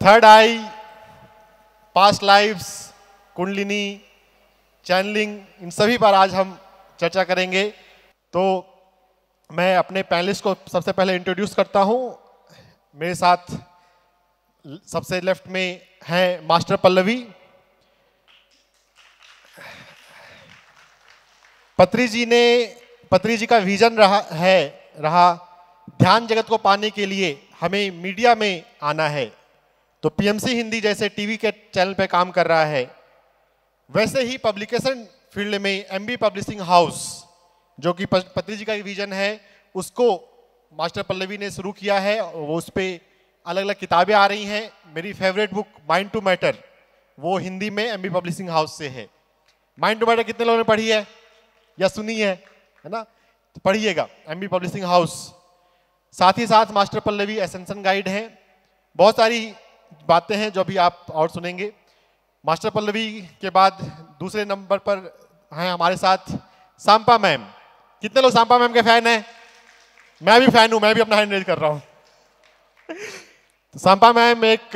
Third आई, past lives, kundalini, channelling, इन सभी पर आज हम चर्चा करेंगे। तो मैं अपने पैनलिस्ट को सबसे पहले इंट्रोड्यूस करता हूं। मेरे साथ सबसे लेफ्ट में हैं मास्टर पल्लवी। पत्री जी का विजन रहा ध्यान जगत को पाने के लिए हमें मीडिया में आना है। तो पीएमसी हिंदी जैसे टीवी के चैनल पे काम कर रहा है। वैसे ही पब्लिकेशन फील्ड में एमबी पब्लिशिंग हाउस, जो कि पत्री जी का विजन है, उसको मास्टर पल्लवी ने शुरू किया है। वो उस पर अलग अलग किताबें आ रही हैं। मेरी favourite book mind to matter, वो हिंदी में एमबी पब्लिशिंग हाउस से है। माइंड टू मैटर कितने लोगों ने पढ़ी है या सुनी है ना? तो पढ़िएगा, एमबी पब्लिशिंग हाउस। साथ ही साथ मास्टर पल्लवी एसेंशन गाइड है। बहुत सारी बातें हैं जो अभी आप और सुनेंगे। मास्टर पल्लवी के बाद दूसरे नंबर पर हैं हमारे साथ सांपा मैम। कितने लोग सांपा मैम के फैन हैं? मैं भी फैन हूं, मैं भी अपना हैंड रेज कर रहा हूं। तो सांपा मैम एक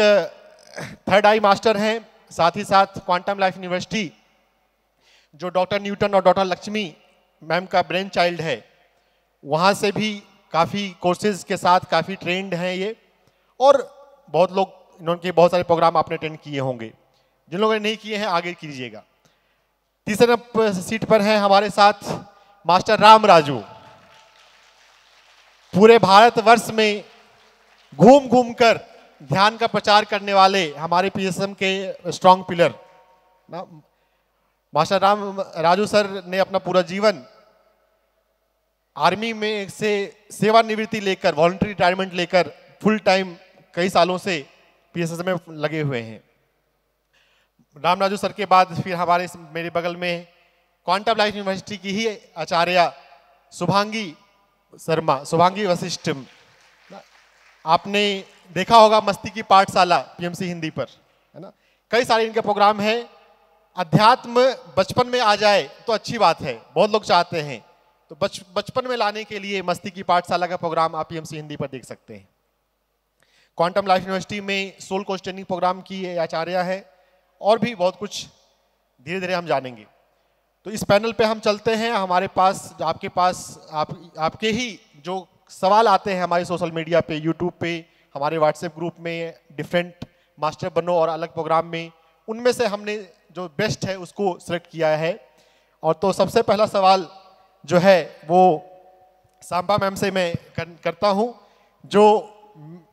थर्ड आई मास्टर हैं। साथ ही साथ क्वांटम लाइफ यूनिवर्सिटी, जो डॉक्टर न्यूटन और डॉक्टर लक्ष्मी मैम का ब्रेन चाइल्ड है, वहाँ से भी काफ़ी कोर्सेज के साथ काफ़ी ट्रेंड हैं ये। और बहुत लोग, इन्होंने बहुत सारे प्रोग्राम आपने अटेंड किए होंगे। जिन लोगों ने नहीं किए हैं आगे कीजिएगा। तीसरे सीट पर हैं हमारे साथ मास्टर राम राजू। पूरे भारतवर्ष में घूम घूम कर ध्यान का प्रचार करने वाले हमारे पीएसएम के स्ट्रॉन्ग पिलर ना। मास्टर राम राजू सर ने अपना पूरा जीवन आर्मी में से सेवानिवृत्ति लेकर, वॉलंटरी रिटायरमेंट लेकर फुल टाइम कई सालों से पीएसएस में लगे हुए हैं। राम राजू सर के बाद फिर मेरे बगल में क्वांटम लाइफ यूनिवर्सिटी की ही आचार्य शुभांगी वशिष्ठ। आपने देखा होगा मस्ती की पाठशाला पीएमसी हिंदी पर, है ना? कई सारे इनके प्रोग्राम हैं। अध्यात्म बचपन में आ जाए तो अच्छी बात है, बहुत लोग चाहते हैं। तो बचपन में लाने के लिए मस्ती की पाठशाला का प्रोग्राम आप पीएमसी हिंदी पर देख सकते हैं। क्वांटम लाइफ यूनिवर्सिटी में सोल क्वेश्चनिंग प्रोग्राम की आचार्य है। और भी बहुत कुछ धीरे धीरे हम जानेंगे। तो इस पैनल पे हम चलते हैं। हमारे पास आपके ही जो सवाल आते हैं हमारे सोशल मीडिया पे, यूट्यूब पे, हमारे व्हाट्सएप ग्रुप में, डिफरेंट मास्टर बनो और अलग प्रोग्राम में, उनमें से हमने जो बेस्ट है उसको सिलेक्ट किया है। और तो सबसे पहला सवाल जो है वो सांपा मैम से मैं करता हूं, जो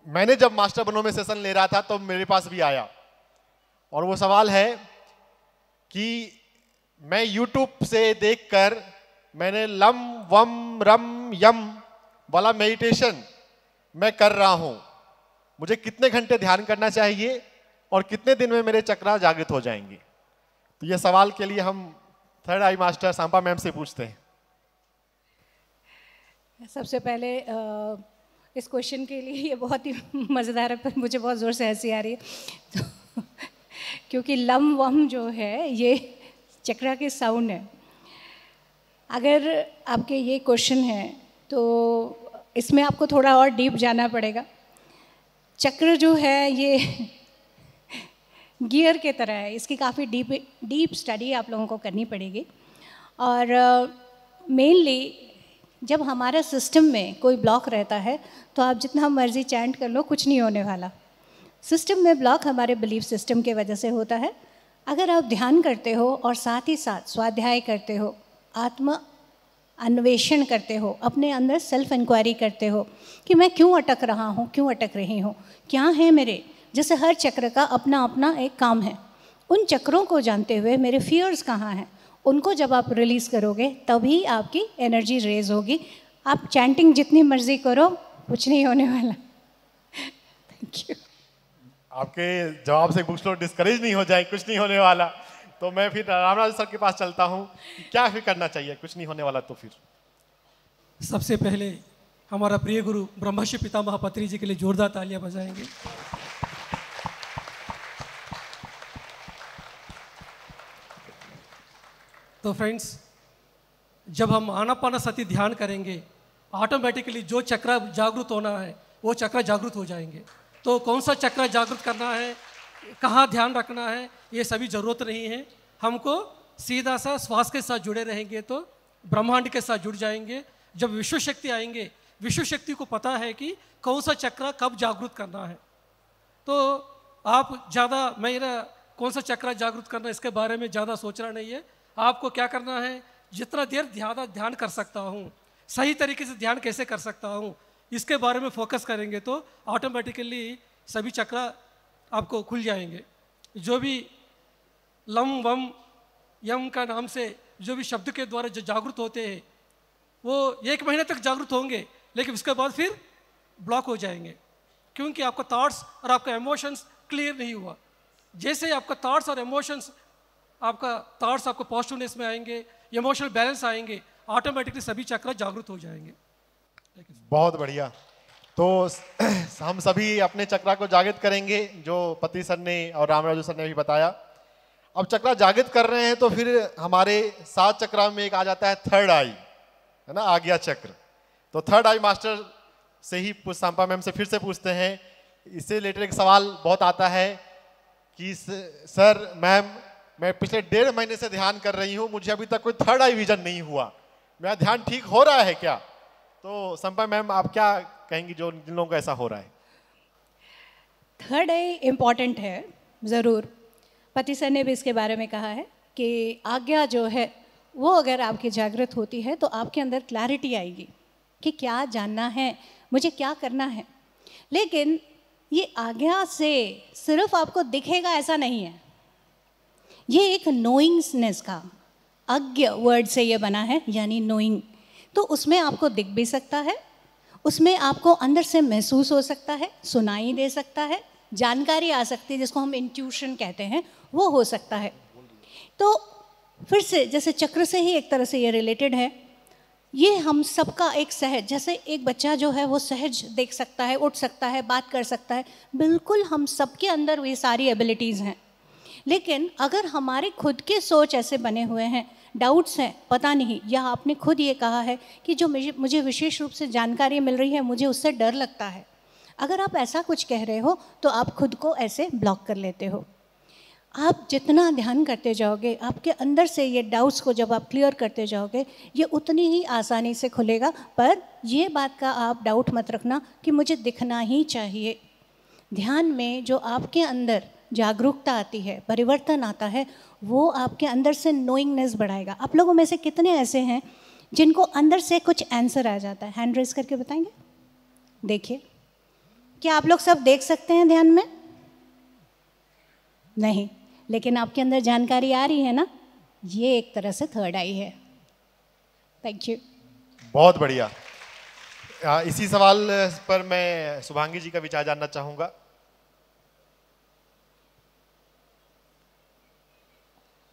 मैंने जब मास्टर बनो में सेशन ले रहा था तो मेरे पास भी आया। और वो सवाल है कि मैं YouTube से देखकर मैंने लम वम रम यम वाला मेडिटेशन मैं कर रहा हूं, मुझे कितने घंटे ध्यान करना चाहिए और कितने दिन में मेरे चक्रा जागृत हो जाएंगे? तो ये सवाल के लिए हम third eye master Sampa ma'am से पूछते हैं। सबसे पहले इस क्वेश्चन के लिए ये बहुत ही मज़ेदार है, पर मुझे बहुत ज़ोर से हंसी आ रही है तो क्योंकि लम वम जो है ये चक्रा के साउंड है। अगर आपके ये क्वेश्चन है तो इसमें आपको थोड़ा और डीप जाना पड़ेगा। चक्र जो है ये गियर के तरह है, इसकी काफ़ी डीप स्टडी आप लोगों को करनी पड़ेगी। और मेनली जब हमारा सिस्टम में कोई ब्लॉक रहता है तो आप जितना मर्जी चैंट कर लो, कुछ नहीं होने वाला। सिस्टम में ब्लॉक हमारे बिलीफ सिस्टम के वजह से होता है। अगर आप ध्यान करते हो और साथ ही साथ स्वाध्याय करते हो, आत्म अन्वेषण करते हो, अपने अंदर सेल्फ इंक्वायरी करते हो कि मैं क्यों अटक रहा हूँ, क्यों अटक रही हूँ, क्या है मेरे, जैसे हर चक्र का अपना अपना एक काम है। उन चक्रों को जानते हुए मेरे फियर्स कहाँ हैं, उनको जब आप रिलीज़ करोगे तभी आपकी एनर्जी रेज होगी। आप चैंटिंग जितनी मर्जी करो, कुछ नहीं होने वाला। Thank you. आपके जवाब से कुछ लोग डिस्करेज नहीं हो जाए, कुछ नहीं होने वाला, तो मैं फिर रामराज सर के पास चलता हूँ। क्या फिर करना चाहिए, कुछ नहीं होने वाला तो फिर? सबसे पहले हमारा प्रिय गुरु ब्रह्मर्षि पितामह पत्री जी के लिए जोरदार तालियां बजाएंगे। तो फ्रेंड्स, जब हम आनापानसति ध्यान करेंगे, ऑटोमेटिकली जो चक्र जागृत होना है वो चक्र जागृत हो जाएंगे। तो कौन सा चक्र जागृत करना है, कहाँ ध्यान रखना है, ये सभी ज़रूरत नहीं है। हमको सीधा सा श्वास के साथ जुड़े रहेंगे तो ब्रह्मांड के साथ जुड़ जाएंगे। जब विश्व शक्ति आएंगे, विश्व शक्ति को पता है कि कौन सा चक्र कब जागृत करना है। तो आप ज़्यादा मेरा कौन सा चक्र जागृत करना इसके बारे में ज़्यादा सोचना नहीं है। आपको क्या करना है, जितना देर ध्यान कर सकता हूँ, सही तरीके से ध्यान कैसे कर सकता हूँ, इसके बारे में फोकस करेंगे तो ऑटोमेटिकली सभी चक्र आपको खुल जाएंगे। जो भी लम वम यम का नाम से जो भी शब्द के द्वारा जो जागृत होते हैं वो 1 महीने तक जागृत होंगे, लेकिन उसके बाद फिर ब्लॉक हो जाएंगे, क्योंकि आपका थॉट्स और आपका इमोशंस क्लियर नहीं हुआ। जैसे आपका थॉट्स और इमोशंस, आपका थॉट्स आपको पॉजिटिवनेस में आएंगे, इमोशनल बैलेंस आएंगे, ऑटोमेटिकली सभी चक्र जागृत हो जाएंगे। बहुत बढ़िया। तो हम सभी अपने चक्रा को जागृत करेंगे, जो पति सर ने और रामराजू सर ने भी बताया। अब चक्रा जागृत कर रहे हैं तो फिर हमारे 7 चक्रा में एक आ जाता है थर्ड आई, है ना, आज्ञा चक्र। तो थर्ड आई मास्टर से ही सांपा मैम से फिर से पूछते हैं। इससे रिलेटेड एक सवाल बहुत आता है कि सर मैम, मैं पिछले 1.5 महीने से ध्यान कर रही हूँ, मुझे अभी तक कोई थर्ड आई विजन नहीं हुआ, मेरा ध्यान ठीक हो रहा है क्या? तो संपा मैम आप क्या कहेंगी जो जिन लोगों को ऐसा हो रहा है? थर्ड आई इम्पॉर्टेंट है ज़रूर। पति सर ने भी इसके बारे में कहा है कि आज्ञा जो है वो अगर आपकी जागृत होती है तो आपके अंदर क्लैरिटी आएगी कि क्या जानना है, मुझे क्या करना है। लेकिन ये आज्ञा से सिर्फ आपको दिखेगा ऐसा नहीं है, ये एक नोइंगनेस का, अज्ञ वर्ड से ये बना है, यानी नोइंग। तो उसमें आपको दिख भी सकता है, उसमें आपको अंदर से महसूस हो सकता है, सुनाई दे सकता है, जानकारी आ सकती है जिसको हम इंट्यूशन कहते हैं, वो हो सकता है। तो फिर से जैसे चक्र से ही एक तरह से ये रिलेटेड है। ये हम सबका एक सहज, जैसे एक बच्चा जो है वो सहज देख सकता है, उठ सकता है, बात कर सकता है, बिल्कुल हम सबके अंदर ये सारी एबिलिटीज़ हैं। लेकिन अगर हमारे खुद के सोच ऐसे बने हुए हैं, डाउट्स हैं, पता नहीं, या आपने खुद ये कहा है कि जो मुझे विशेष रूप से जानकारी मिल रही है मुझे उससे डर लगता है, अगर आप ऐसा कुछ कह रहे हो तो आप खुद को ऐसे ब्लॉक कर लेते हो। आप जितना ध्यान करते जाओगे, आपके अंदर से ये डाउट्स को जब आप क्लियर करते जाओगे, ये उतनी ही आसानी से खुलेगा। पर ये बात का आप डाउट मत रखना कि मुझे दिखना ही चाहिए। ध्यान में जो आपके अंदर जागरूकता आती है, परिवर्तन आता है, वो आपके अंदर से नोइंगनेस बढ़ाएगा। आप लोगों में से कितने ऐसे हैं जिनको अंदर से कुछ आंसर आ जाता है? हैंड रेज करके बताएंगे। देखिए, क्या आप लोग सब देख सकते हैं ध्यान में? नहीं, लेकिन आपके अंदर जानकारी आ रही है ना, ये एक तरह से थर्ड आई है। Thank you. बहुत बढ़िया। इसी सवाल पर मैं शुभांगी जी का विचार जानना चाहूँगा।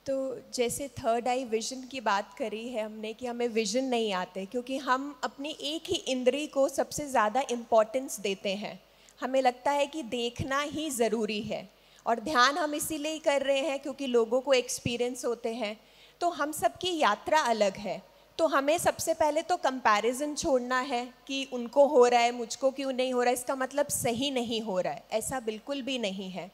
तो जैसे थर्ड आई विजन की बात करी है हमने कि हमें विजन नहीं आते, क्योंकि हम अपनी एक ही इंद्री को सबसे ज़्यादा इम्पोर्टेंस देते हैं। हमें लगता है कि देखना ही ज़रूरी है, और ध्यान हम इसीलिए ही कर रहे हैं क्योंकि लोगों को एक्सपीरियंस होते हैं। तो हम सबकी यात्रा अलग है, तो हमें सबसे पहले तो कंपैरिजन छोड़ना है कि उनको हो रहा है, मुझको क्यों नहीं हो रहा है, इसका मतलब सही नहीं हो रहा है, ऐसा बिल्कुल भी नहीं है।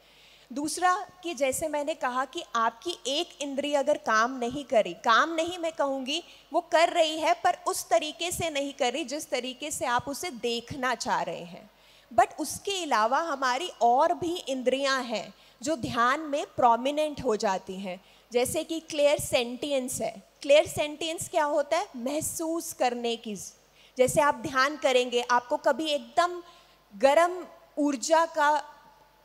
दूसरा कि जैसे मैंने कहा कि आपकी एक इंद्रिय अगर काम नहीं करी, काम नहीं मैं कहूँगी, वो कर रही है पर उस तरीके से नहीं कर रही जिस तरीके से आप उसे देखना चाह रहे हैं। बट उसके अलावा हमारी और भी इंद्रियां हैं जो ध्यान में प्रोमिनेंट हो जाती हैं, जैसे कि क्लियर सेंटियंस है। क्लियर सेंटियंस क्या होता है? महसूस करने की। जैसे आप ध्यान करेंगे, आपको कभी एकदम गर्म ऊर्जा का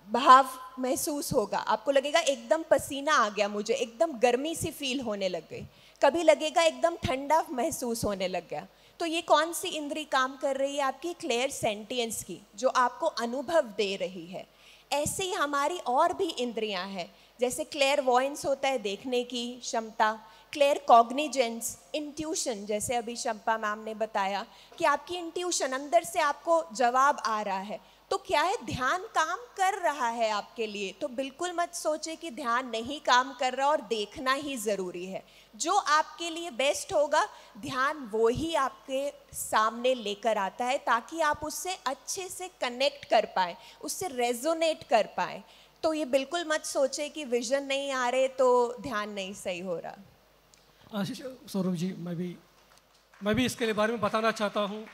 भाव महसूस होगा, आपको लगेगा एकदम पसीना आ गया, मुझे एकदम गर्मी सी फील होने लग गई। कभी लगेगा एकदम ठंडा महसूस होने लग गया। तो ये कौन सी इंद्री काम कर रही है? आपकी क्लियर सेंटियंस की, जो आपको अनुभव दे रही है। ऐसे ही हमारी और भी इंद्रियां हैं, जैसे क्लियर वॉइंस होता है, देखने की क्षमता, क्लियर कॉग्निजेंस, इंट्यूशन, जैसे अभी शंपा मैम ने बताया कि आपकी इंट्यूशन अंदर से आपको जवाब आ रहा है, तो क्या है, ध्यान काम कर रहा है आपके लिए, तो बिल्कुल मत सोचे कि ध्यान नहीं काम कर रहा और देखना ही ज़रूरी है। जो आपके लिए बेस्ट होगा ध्यान वो ही आपके सामने लेकर आता है, ताकि आप उससे अच्छे से कनेक्ट कर पाए, उससे रेजोनेट कर पाए। तो ये बिल्कुल मत सोचे कि विजन नहीं आ रहे तो ध्यान नहीं सही हो रहा। सौरभ जी, मैं भी इसके बारे में बताना चाहता हूँ।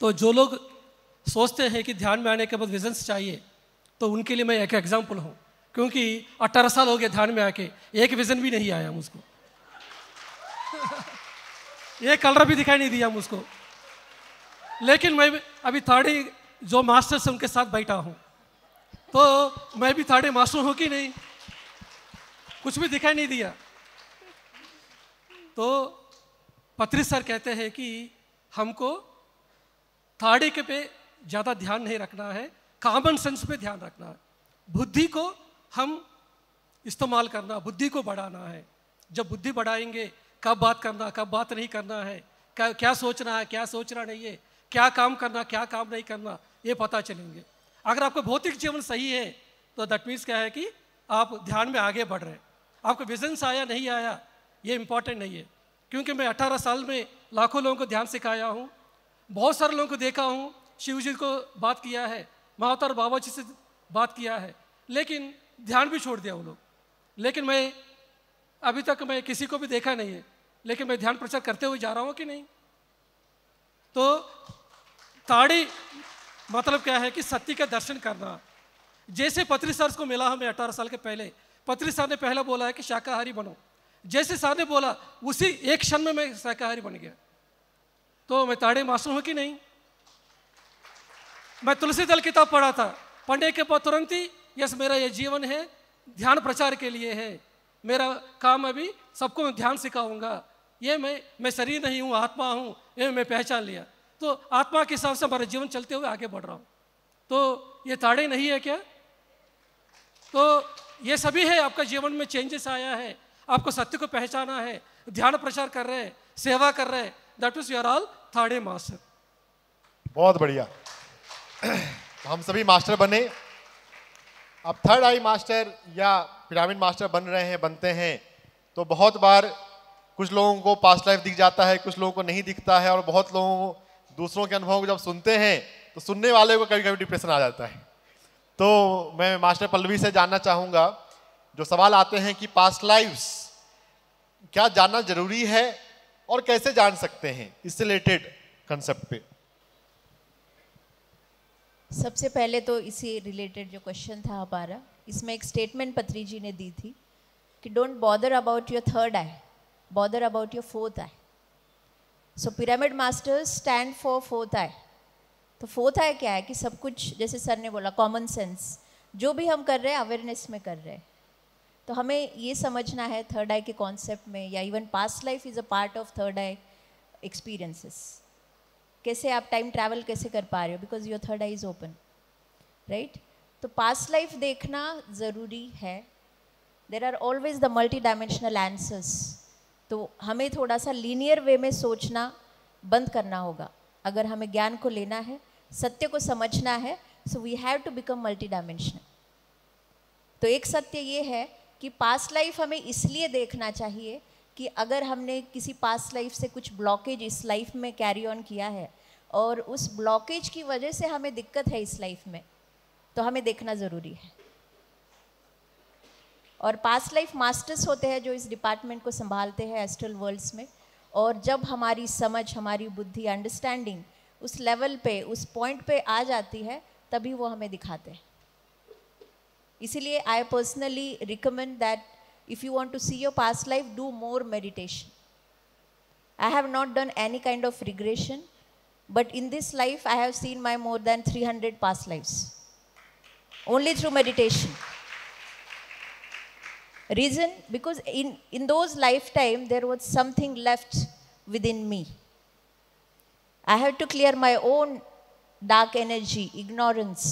तो जो लोग सोचते हैं कि ध्यान में आने के बाद विजन्स चाहिए, तो उनके लिए मैं एक एग्जाम्पल हूँ, क्योंकि 18 साल हो गए ध्यान में आके, एक विजन भी नहीं आया मुझको। एक कलर भी दिखाई नहीं दिया मुझको। लेकिन मैं अभी थर्ड जो मास्टर्स उनके साथ बैठा हूँ, तो मैं भी थर्ड मास्टर हूँ कि नहीं, कुछ भी दिखाई नहीं दिया। तो पत्री सर कहते हैं कि हमको थर्ड के पे ज़्यादा ध्यान नहीं रखना है, कॉमन सेंस पे ध्यान रखना है। बुद्धि को हम इस्तेमाल करना, बुद्धि को बढ़ाना है। जब बुद्धि बढ़ाएंगे, कब बात करना, कब बात नहीं करना है, क्या सोचना है, क्या सोचना नहीं है, क्या काम करना, क्या काम नहीं करना, ये पता चलेंगे। अगर आपका भौतिक जीवन सही है तो दैट मीन्स क्या है कि आप ध्यान में आगे बढ़ रहे हैं। आपको विजन्स आया नहीं आया ये इम्पॉर्टेंट नहीं है, क्योंकि मैं 18 साल में लाखों लोगों को ध्यान सिखाया हूँ, बहुत सारे लोगों को देखा हूँ, शिव जी को बात किया है, महावतार बाबा जी से बात किया है, लेकिन ध्यान भी छोड़ दिया वो लोग। लेकिन मैं अभी तक मैं किसी को भी देखा नहीं है, लेकिन मैं ध्यान प्रचार करते हुए जा रहा हूँ कि नहीं। तो ताड़ी मतलब क्या है कि सत्य का दर्शन करना। जैसे पत्री सर को मिला हमें 18 साल के पहले, पत्री सर ने पहला बोला है कि शाकाहारी बनो। जैसे सर ने बोला उसी एक क्षण में मैं शाकाहारी बन गया। तो मैं ताड़े मास्टर हूँ कि नहीं। मैं तुलसीदल किताब पढ़ा था, पढ़ने के बाद तुरंत ही यस मेरा ये जीवन है, ध्यान प्रचार के लिए है, मेरा काम अभी सबको मैं ध्यान सिखाऊंगा। ये मैं शरीर नहीं हूँ, आत्मा हूँ, ये मैं पहचान लिया। तो आत्मा के हिसाब से हमारा जीवन चलते हुए आगे बढ़ रहा हूँ। तो ये ताड़े नहीं है क्या। तो ये सभी है, आपका जीवन में चेंजेस आया है, आपको सत्य को पहचाना है, ध्यान प्रचार कर रहे हैं, सेवा कर रहे हैं, that is your all third eye master. बहुत बढ़िया। हम सभी मास्टर बने। अब थर्ड आई मास्टर या पिरामिड मास्टर बन रहे हैं, बनते हैं, तो बहुत बार कुछ लोगों को पास्ट लाइफ दिख जाता है, कुछ लोगों को नहीं दिखता है, और बहुत लोगों को दूसरों के अनुभव को जब सुनते हैं तो सुनने वाले को कभी कभी डिप्रेशन आ जाता है। तो मैं मास्टर पल्लवी से जानना चाहूँगा, जो सवाल आते हैं कि पास्ट लाइफ्स क्या जानना जरूरी है और कैसे जान सकते हैं, इससे रिलेटेड कंसेप्ट पे। सबसे पहले तो इसी रिलेटेड जो क्वेश्चन था हमारा, इसमें एक स्टेटमेंट पत्री जी ने दी थी कि don't bother about your third eye, bother about your fourth eye. So pyramid masters stand for fourth eye. तो फोर्थ आई क्या है कि सब कुछ, जैसे सर ने बोला, कॉमन सेंस, जो भी हम कर रहे हैं अवेयरनेस में कर रहे हैं। तो हमें ये समझना है थर्ड आई के कॉन्सेप्ट में, या even past life is a part of third eye experiences. कैसे आप टाइम ट्रैवल कैसे कर पा रहे हो, because your third eye is open, right. तो पास्ट लाइफ देखना ज़रूरी है। There are always the multi dimensional answers. तो हमें थोड़ा सा लीनियर वे में सोचना बंद करना होगा अगर हमें ज्ञान को लेना है, सत्य को समझना है। So we have to become multi dimensional. तो एक सत्य ये है कि पास्ट लाइफ हमें इसलिए देखना चाहिए कि अगर हमने किसी पास्ट लाइफ से कुछ ब्लॉकेज इस लाइफ में कैरी ऑन किया है और उस ब्लॉकेज की वजह से हमें दिक्कत है इस लाइफ में, तो हमें देखना ज़रूरी है। और पास्ट लाइफ मास्टर्स होते हैं जो इस डिपार्टमेंट को संभालते हैं एस्ट्रल वर्ल्ड्स में। और जब हमारी समझ, हमारी बुद्धि, अंडरस्टैंडिंग उस लेवल पे, उस पॉइंट पे आ जाती है, तभी वो हमें दिखाते हैं। इसीलिए I personally recommend that if you want to see your past life, do more meditation. I have not done any kind of regression, but in this life I have seen my more than 300 past lives only through meditation. Reason, because in those lifetime there was something left within me. I have to clear my own dark energy, ignorance.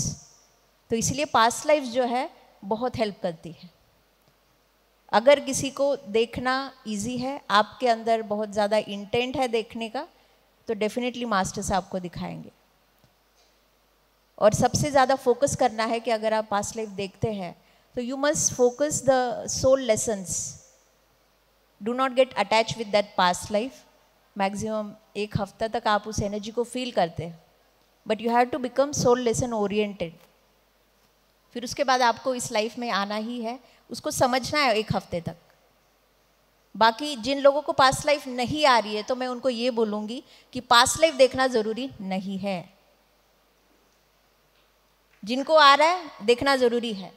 तो इसलिए past life जो है बहुत help करती है। अगर किसी को देखना इजी है, आपके अंदर बहुत ज़्यादा इंटेंट है देखने का, तो डेफिनेटली मास्टर्स आपको दिखाएंगे। और सबसे ज़्यादा फोकस करना है कि अगर आप पास्ट लाइफ देखते हैं तो you must focus the soul lessons. Do not get attach with that past life. Maximum 1 हफ्ता तक आप उस एनर्जी को फील करते हैं, but you have to become soul lesson oriented. फिर उसके बाद आपको इस लाइफ में आना ही है, उसको समझना है 1 हफ्ते तक. बाकी जिन लोगों को पास्ट लाइफ नहीं आ रही है तो मैं उनको ये बोलूँगी कि पास्ट लाइफ देखना ज़रूरी नहीं है. जिनको आ रहा है देखना ज़रूरी है,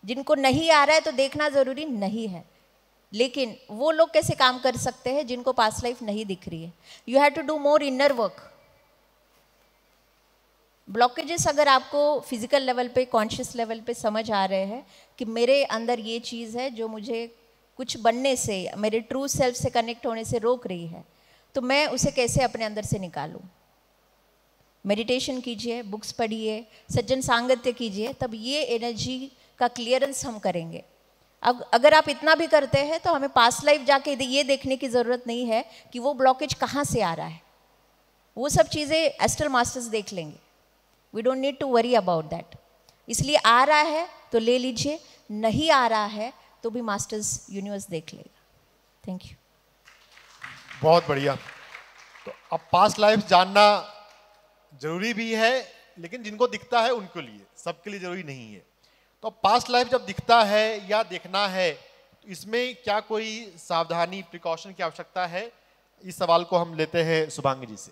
जिनको नहीं आ रहा है तो देखना ज़रूरी नहीं है. लेकिन वो लोग कैसे काम कर सकते हैं जिनको पास्ट लाइफ नहीं दिख रही है? You have to do more inner work. Blockages अगर आपको फिजिकल लेवल पे, कॉन्शियस लेवल पे समझ आ रहे हैं कि मेरे अंदर ये चीज़ है जो मुझे कुछ बनने से, मेरे ट्रू सेल्फ से कनेक्ट होने से रोक रही है, तो मैं उसे कैसे अपने अंदर से निकालूं? मेडिटेशन कीजिए, बुक्स पढ़िए, सज्जन सांगत्य कीजिए, तब ये एनर्जी का क्लियरेंस हम करेंगे. अब अगर आप इतना भी करते हैं तो हमें पास्ट लाइफ जाके ये देखने की ज़रूरत नहीं है कि वो ब्लॉकेज कहाँ से आ रहा है. वो सब चीज़ें एस्ट्रल मास्टर्स देख लेंगे. We don't need to worry about that. इसलिए आ रहा है तो ले लीजिए, नहीं आ रहा है तो भी मास्टर्स यूनिवर्स देख लेगा. Thank you. बहुत बढ़िया. तो अब पास्ट लाइफ जानना जरूरी भी है, लेकिन जिनको दिखता है उनके लिए, सबके लिए जरूरी नहीं है. तो पास्ट लाइफ जब दिखता है या देखना है तो इसमें क्या कोई सावधानी, प्रिकॉशन की आवश्यकता है? इस सवाल को हम लेते हैं शुभांगी जी से.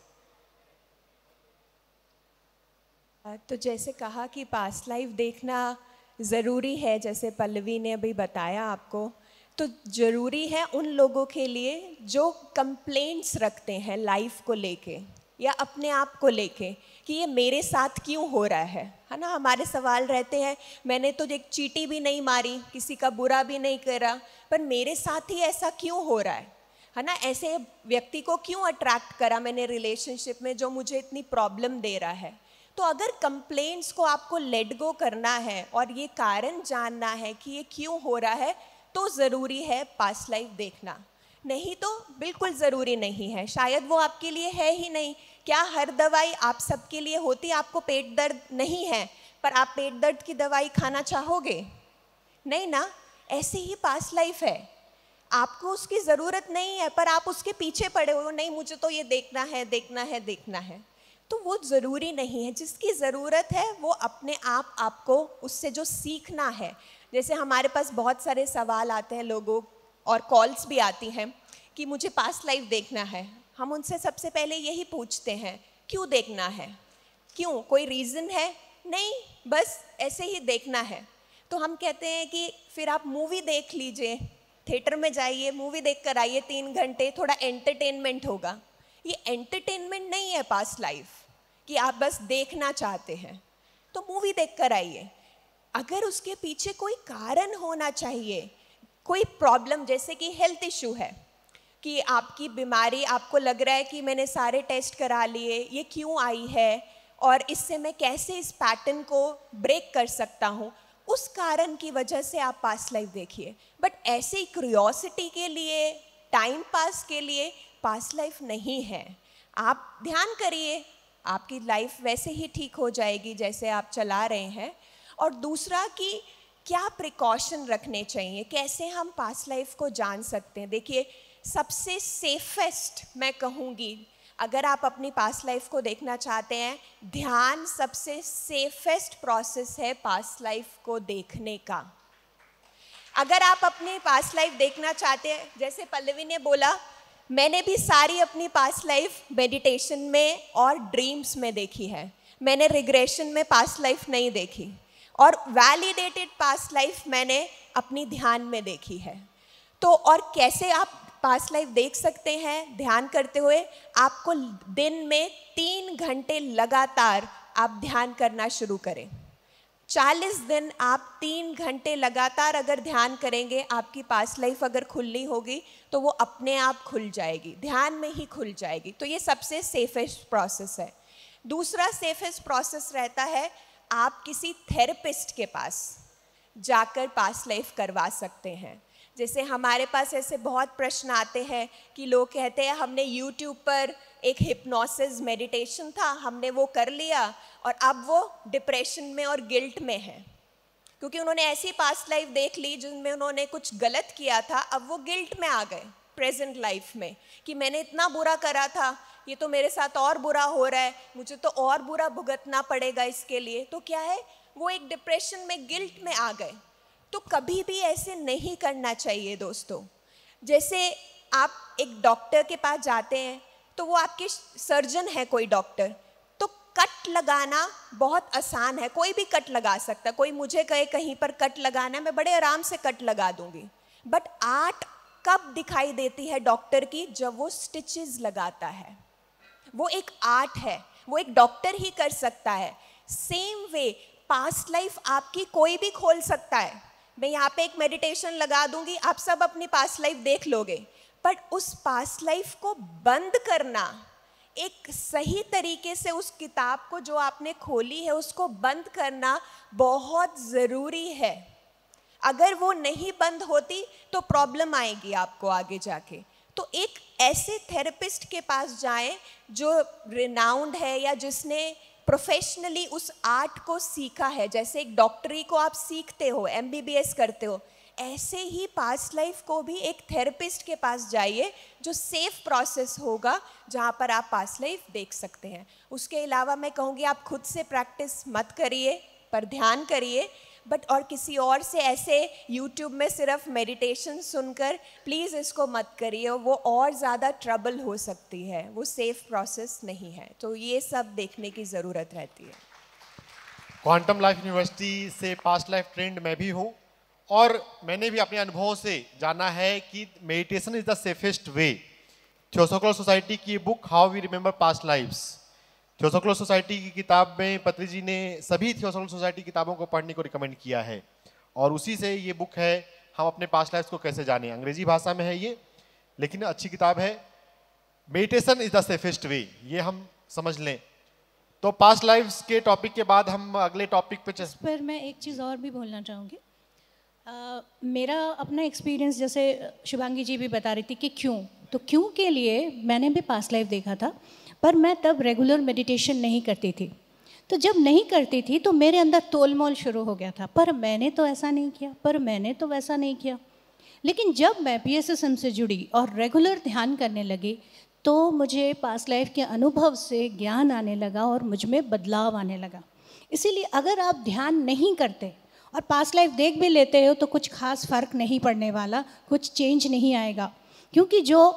तो जैसे कहा कि पास्ट लाइफ देखना ज़रूरी है, जैसे पल्लवी ने अभी बताया आपको, तो ज़रूरी है उन लोगों के लिए जो कंप्लेंट्स रखते हैं लाइफ को लेके या अपने आप को लेके कि ये मेरे साथ क्यों हो रहा है ना. हमारे सवाल रहते हैं, मैंने तो एक चींटी भी नहीं मारी, किसी का बुरा भी नहीं करा, पर मेरे साथ ही ऐसा क्यों हो रहा है ना. ऐसे व्यक्ति को क्यों अट्रैक्ट करा मैंने रिलेशनशिप में जो मुझे इतनी प्रॉब्लम दे रहा है. तो अगर कंप्लेंट्स को आपको लेट गो करना है और ये कारण जानना है कि ये क्यों हो रहा है, तो ज़रूरी है पास्ट लाइफ देखना. नहीं तो बिल्कुल ज़रूरी नहीं है. शायद वो आपके लिए है ही नहीं. क्या हर दवाई आप सबके लिए होती? आपको पेट दर्द नहीं है पर आप पेट दर्द की दवाई खाना चाहोगे? नहीं ना. ऐसे ही पास्ट लाइफ है, आपको उसकी ज़रूरत नहीं है पर आप उसके पीछे पड़े हो, नहीं मुझे तो ये देखना है, देखना है, देखना है. तो वो ज़रूरी नहीं है. जिसकी ज़रूरत है वो अपने आप आपको उससे जो सीखना है. जैसे हमारे पास बहुत सारे सवाल आते हैं लोगों, और कॉल्स भी आती हैं कि मुझे पास्ट लाइफ देखना है. हम उनसे सबसे पहले यही पूछते हैं, क्यों देखना है? क्यों? कोई रीज़न है? नहीं, बस ऐसे ही देखना है. तो हम कहते हैं कि फिर आप मूवी देख लीजिए, थिएटर में जाइए, मूवी देख कर आइए 3 घंटे, थोड़ा एंटरटेनमेंट होगा. ये एंटरटेनमेंट नहीं है पास्ट लाइफ कि आप बस देखना चाहते हैं तो मूवी देख कर आइए. अगर उसके पीछे कोई कारण होना चाहिए, कोई प्रॉब्लम, जैसे कि हेल्थ इशू है कि आपकी बीमारी, आपको लग रहा है कि मैंने सारे टेस्ट करा लिए, ये क्यों आई है और इससे मैं कैसे इस पैटर्न को ब्रेक कर सकता हूँ, उस कारण की वजह से आप पास्ट लाइफ देखिए. बट ऐसे ही क्यूरियोसिटी के लिए, टाइम पास के लिए पास्ट लाइफ नहीं है. आप ध्यान करिए, आपकी लाइफ वैसे ही ठीक हो जाएगी जैसे आप चला रहे हैं. और दूसरा कि क्या प्रिकॉशन रखने चाहिए, कैसे हम पास्ट लाइफ को जान सकते हैं. देखिए, सबसे सेफेस्ट मैं कहूँगी, अगर आप अपनी पास्ट लाइफ को देखना चाहते हैं, ध्यान सबसे सेफेस्ट प्रोसेस है पास्ट लाइफ को देखने का. अगर आप अपनी पास्ट लाइफ देखना चाहते हैं, जैसे पल्लवी ने बोला, मैंने भी सारी अपनी पास्ट लाइफ मेडिटेशन में और ड्रीम्स में देखी है. मैंने रिग्रेशन में पास्ट लाइफ नहीं देखी, और वैलिडेटेड पास्ट लाइफ मैंने अपनी ध्यान में देखी है. तो और कैसे आप पास्ट लाइफ देख सकते हैं ध्यान करते हुए? आपको दिन में 3 घंटे लगातार आप ध्यान करना शुरू करें. 40 दिन आप 3 घंटे लगातार अगर ध्यान करेंगे, आपकी पास्ट लाइफ अगर खुलनी होगी तो वो अपने आप खुल जाएगी, ध्यान में ही खुल जाएगी. तो ये सबसे सेफेस्ट प्रोसेस है. दूसरा सेफेस्ट प्रोसेस रहता है, आप किसी थेरेपिस्ट के पास जाकर पास्ट लाइफ करवा सकते हैं. जैसे हमारे पास ऐसे बहुत प्रश्न आते हैं कि लोग कहते हैं हमने YouTube पर एक हिप्नोसिस मेडिटेशन था, हमने वो कर लिया और अब वो डिप्रेशन में और गिल्ट में है, क्योंकि उन्होंने ऐसी पास्ट लाइफ देख ली जिनमें उन्होंने कुछ गलत किया था। अब वो गिल्ट में आ गए प्रेजेंट लाइफ में कि मैंने इतना बुरा करा था, ये तो मेरे साथ और बुरा हो रहा है, मुझे तो और बुरा भुगतना पड़ेगा इसके लिए। तो क्या है, वो एक डिप्रेशन में, गिल्ट में आ गए। तो कभी भी ऐसे नहीं करना चाहिए दोस्तों। जैसे आप एक डॉक्टर के पास जाते हैं तो वो आपके सर्जन है कोई डॉक्टर, तो कट लगाना बहुत आसान है, कोई भी कट लगा सकता है। कोई मुझे कहे कहीं पर कट लगाना है, मैं बड़े आराम से कट लगा दूंगी। बट आर्ट कब दिखाई देती है डॉक्टर की? जब वो स्टिचेस लगाता है। वो एक आर्ट है, वो एक डॉक्टर ही कर सकता है। सेम वे पास्ट लाइफ आपकी कोई भी खोल सकता है। मैं यहाँ पे एक मेडिटेशन लगा दूंगी, आप सब अपनी पास्ट लाइफ देख लोगे, बट उस पास्ट लाइफ को बंद करना, एक सही तरीके से उस किताब को जो आपने खोली है उसको बंद करना बहुत ज़रूरी है। अगर वो नहीं बंद होती तो प्रॉब्लम आएगी आपको आगे जाके। तो एक ऐसे थेरेपिस्ट के पास जाएं जो रिनाउंड है या जिसने प्रोफेशनली उस आर्ट को सीखा है। जैसे एक डॉक्टरी को आप सीखते हो, MBBS करते हो, ऐसे ही पास्ट लाइफ को भी एक थेरेपिस्ट के पास जाइए जो सेफ प्रोसेस होगा, जहाँ पर आप पास्ट लाइफ देख सकते हैं। उसके अलावा मैं कहूँगी आप खुद से प्रैक्टिस मत करिए, पर ध्यान करिए। बट और किसी और से ऐसे YouTube में सिर्फ मेडिटेशन सुनकर प्लीज़ इसको मत करिए, वो और ज़्यादा ट्रबल हो सकती है, वो सेफ प्रोसेस नहीं है। तो ये सब देखने की ज़रूरत रहती है। क्वांटम लाइफ यूनिवर्सिटी से पास्ट लाइफ ट्रेंड मैं भी हूँ और मैंने भी अपने अनुभवों से जाना है कि meditation is the safest way. Theosophical society की book how we remember past lives, theosophical society की किताब में पत्री जी ने सभी थियोसोफिकल सोसाइटी किताबों को पढ़ने को रिकमेंड किया है और उसी से ये बुक है हम अपने पास्ट लाइफ्स को कैसे जानें। अंग्रेजी भाषा में है ये, लेकिन अच्छी किताब है। मेडिटेशन इज द सेफेस्ट वे, ये हम समझ लें। तो पास्ट लाइफ्स के टॉपिक के बाद हम अगले टॉपिक पे इस पर मैं एक चीज़ और भी बोलना चाहूँगी। मेरा अपना एक्सपीरियंस, जैसे शुभांगी जी भी बता रही थी कि क्यों के लिए मैंने भी पास्ट लाइफ देखा था, पर मैं तब रेगुलर मेडिटेशन नहीं करती थी। तो जब नहीं करती थी तो मेरे अंदर तोलमोल शुरू हो गया था, पर मैंने तो ऐसा नहीं किया, पर मैंने तो वैसा नहीं किया। लेकिन जब मैं PSSM से जुड़ी और रेगुलर ध्यान करने लगी तो मुझे पास्ट लाइफ के अनुभव से ज्ञान आने लगा और मुझ में बदलाव आने लगा। इसीलिए अगर आप ध्यान नहीं करते और पास्ट लाइफ देख भी लेते हो तो कुछ खास फ़र्क नहीं पड़ने वाला, कुछ चेंज नहीं आएगा। क्योंकि जो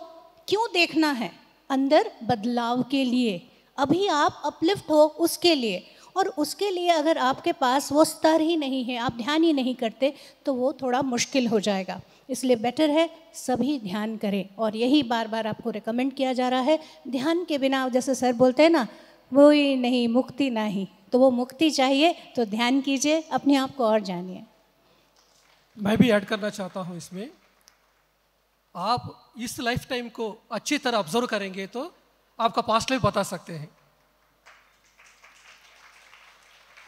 क्यों देखना है, अंदर बदलाव के लिए, अभी आप अपलिफ्ट हो उसके लिए, और उसके लिए अगर आपके पास वो स्तर ही नहीं है, आप ध्यान ही नहीं करते, तो वो थोड़ा मुश्किल हो जाएगा। इसलिए बेटर है सभी ध्यान करें और यही बार बार आपको रिकमेंड किया जा रहा है। ध्यान के बिना, जैसे सर बोलते हैं ना, वो ही नहीं मुक्ति नहीं, तो वो मुक्ति चाहिए तो ध्यान कीजिए, अपने आप को और जानिए। मैं भी ऐड करना चाहता हूँ इसमें, आप इस लाइफ टाइम को अच्छी तरह ऑब्जर्व करेंगे तो आपका पास्ट लाइफ बता सकते हैं।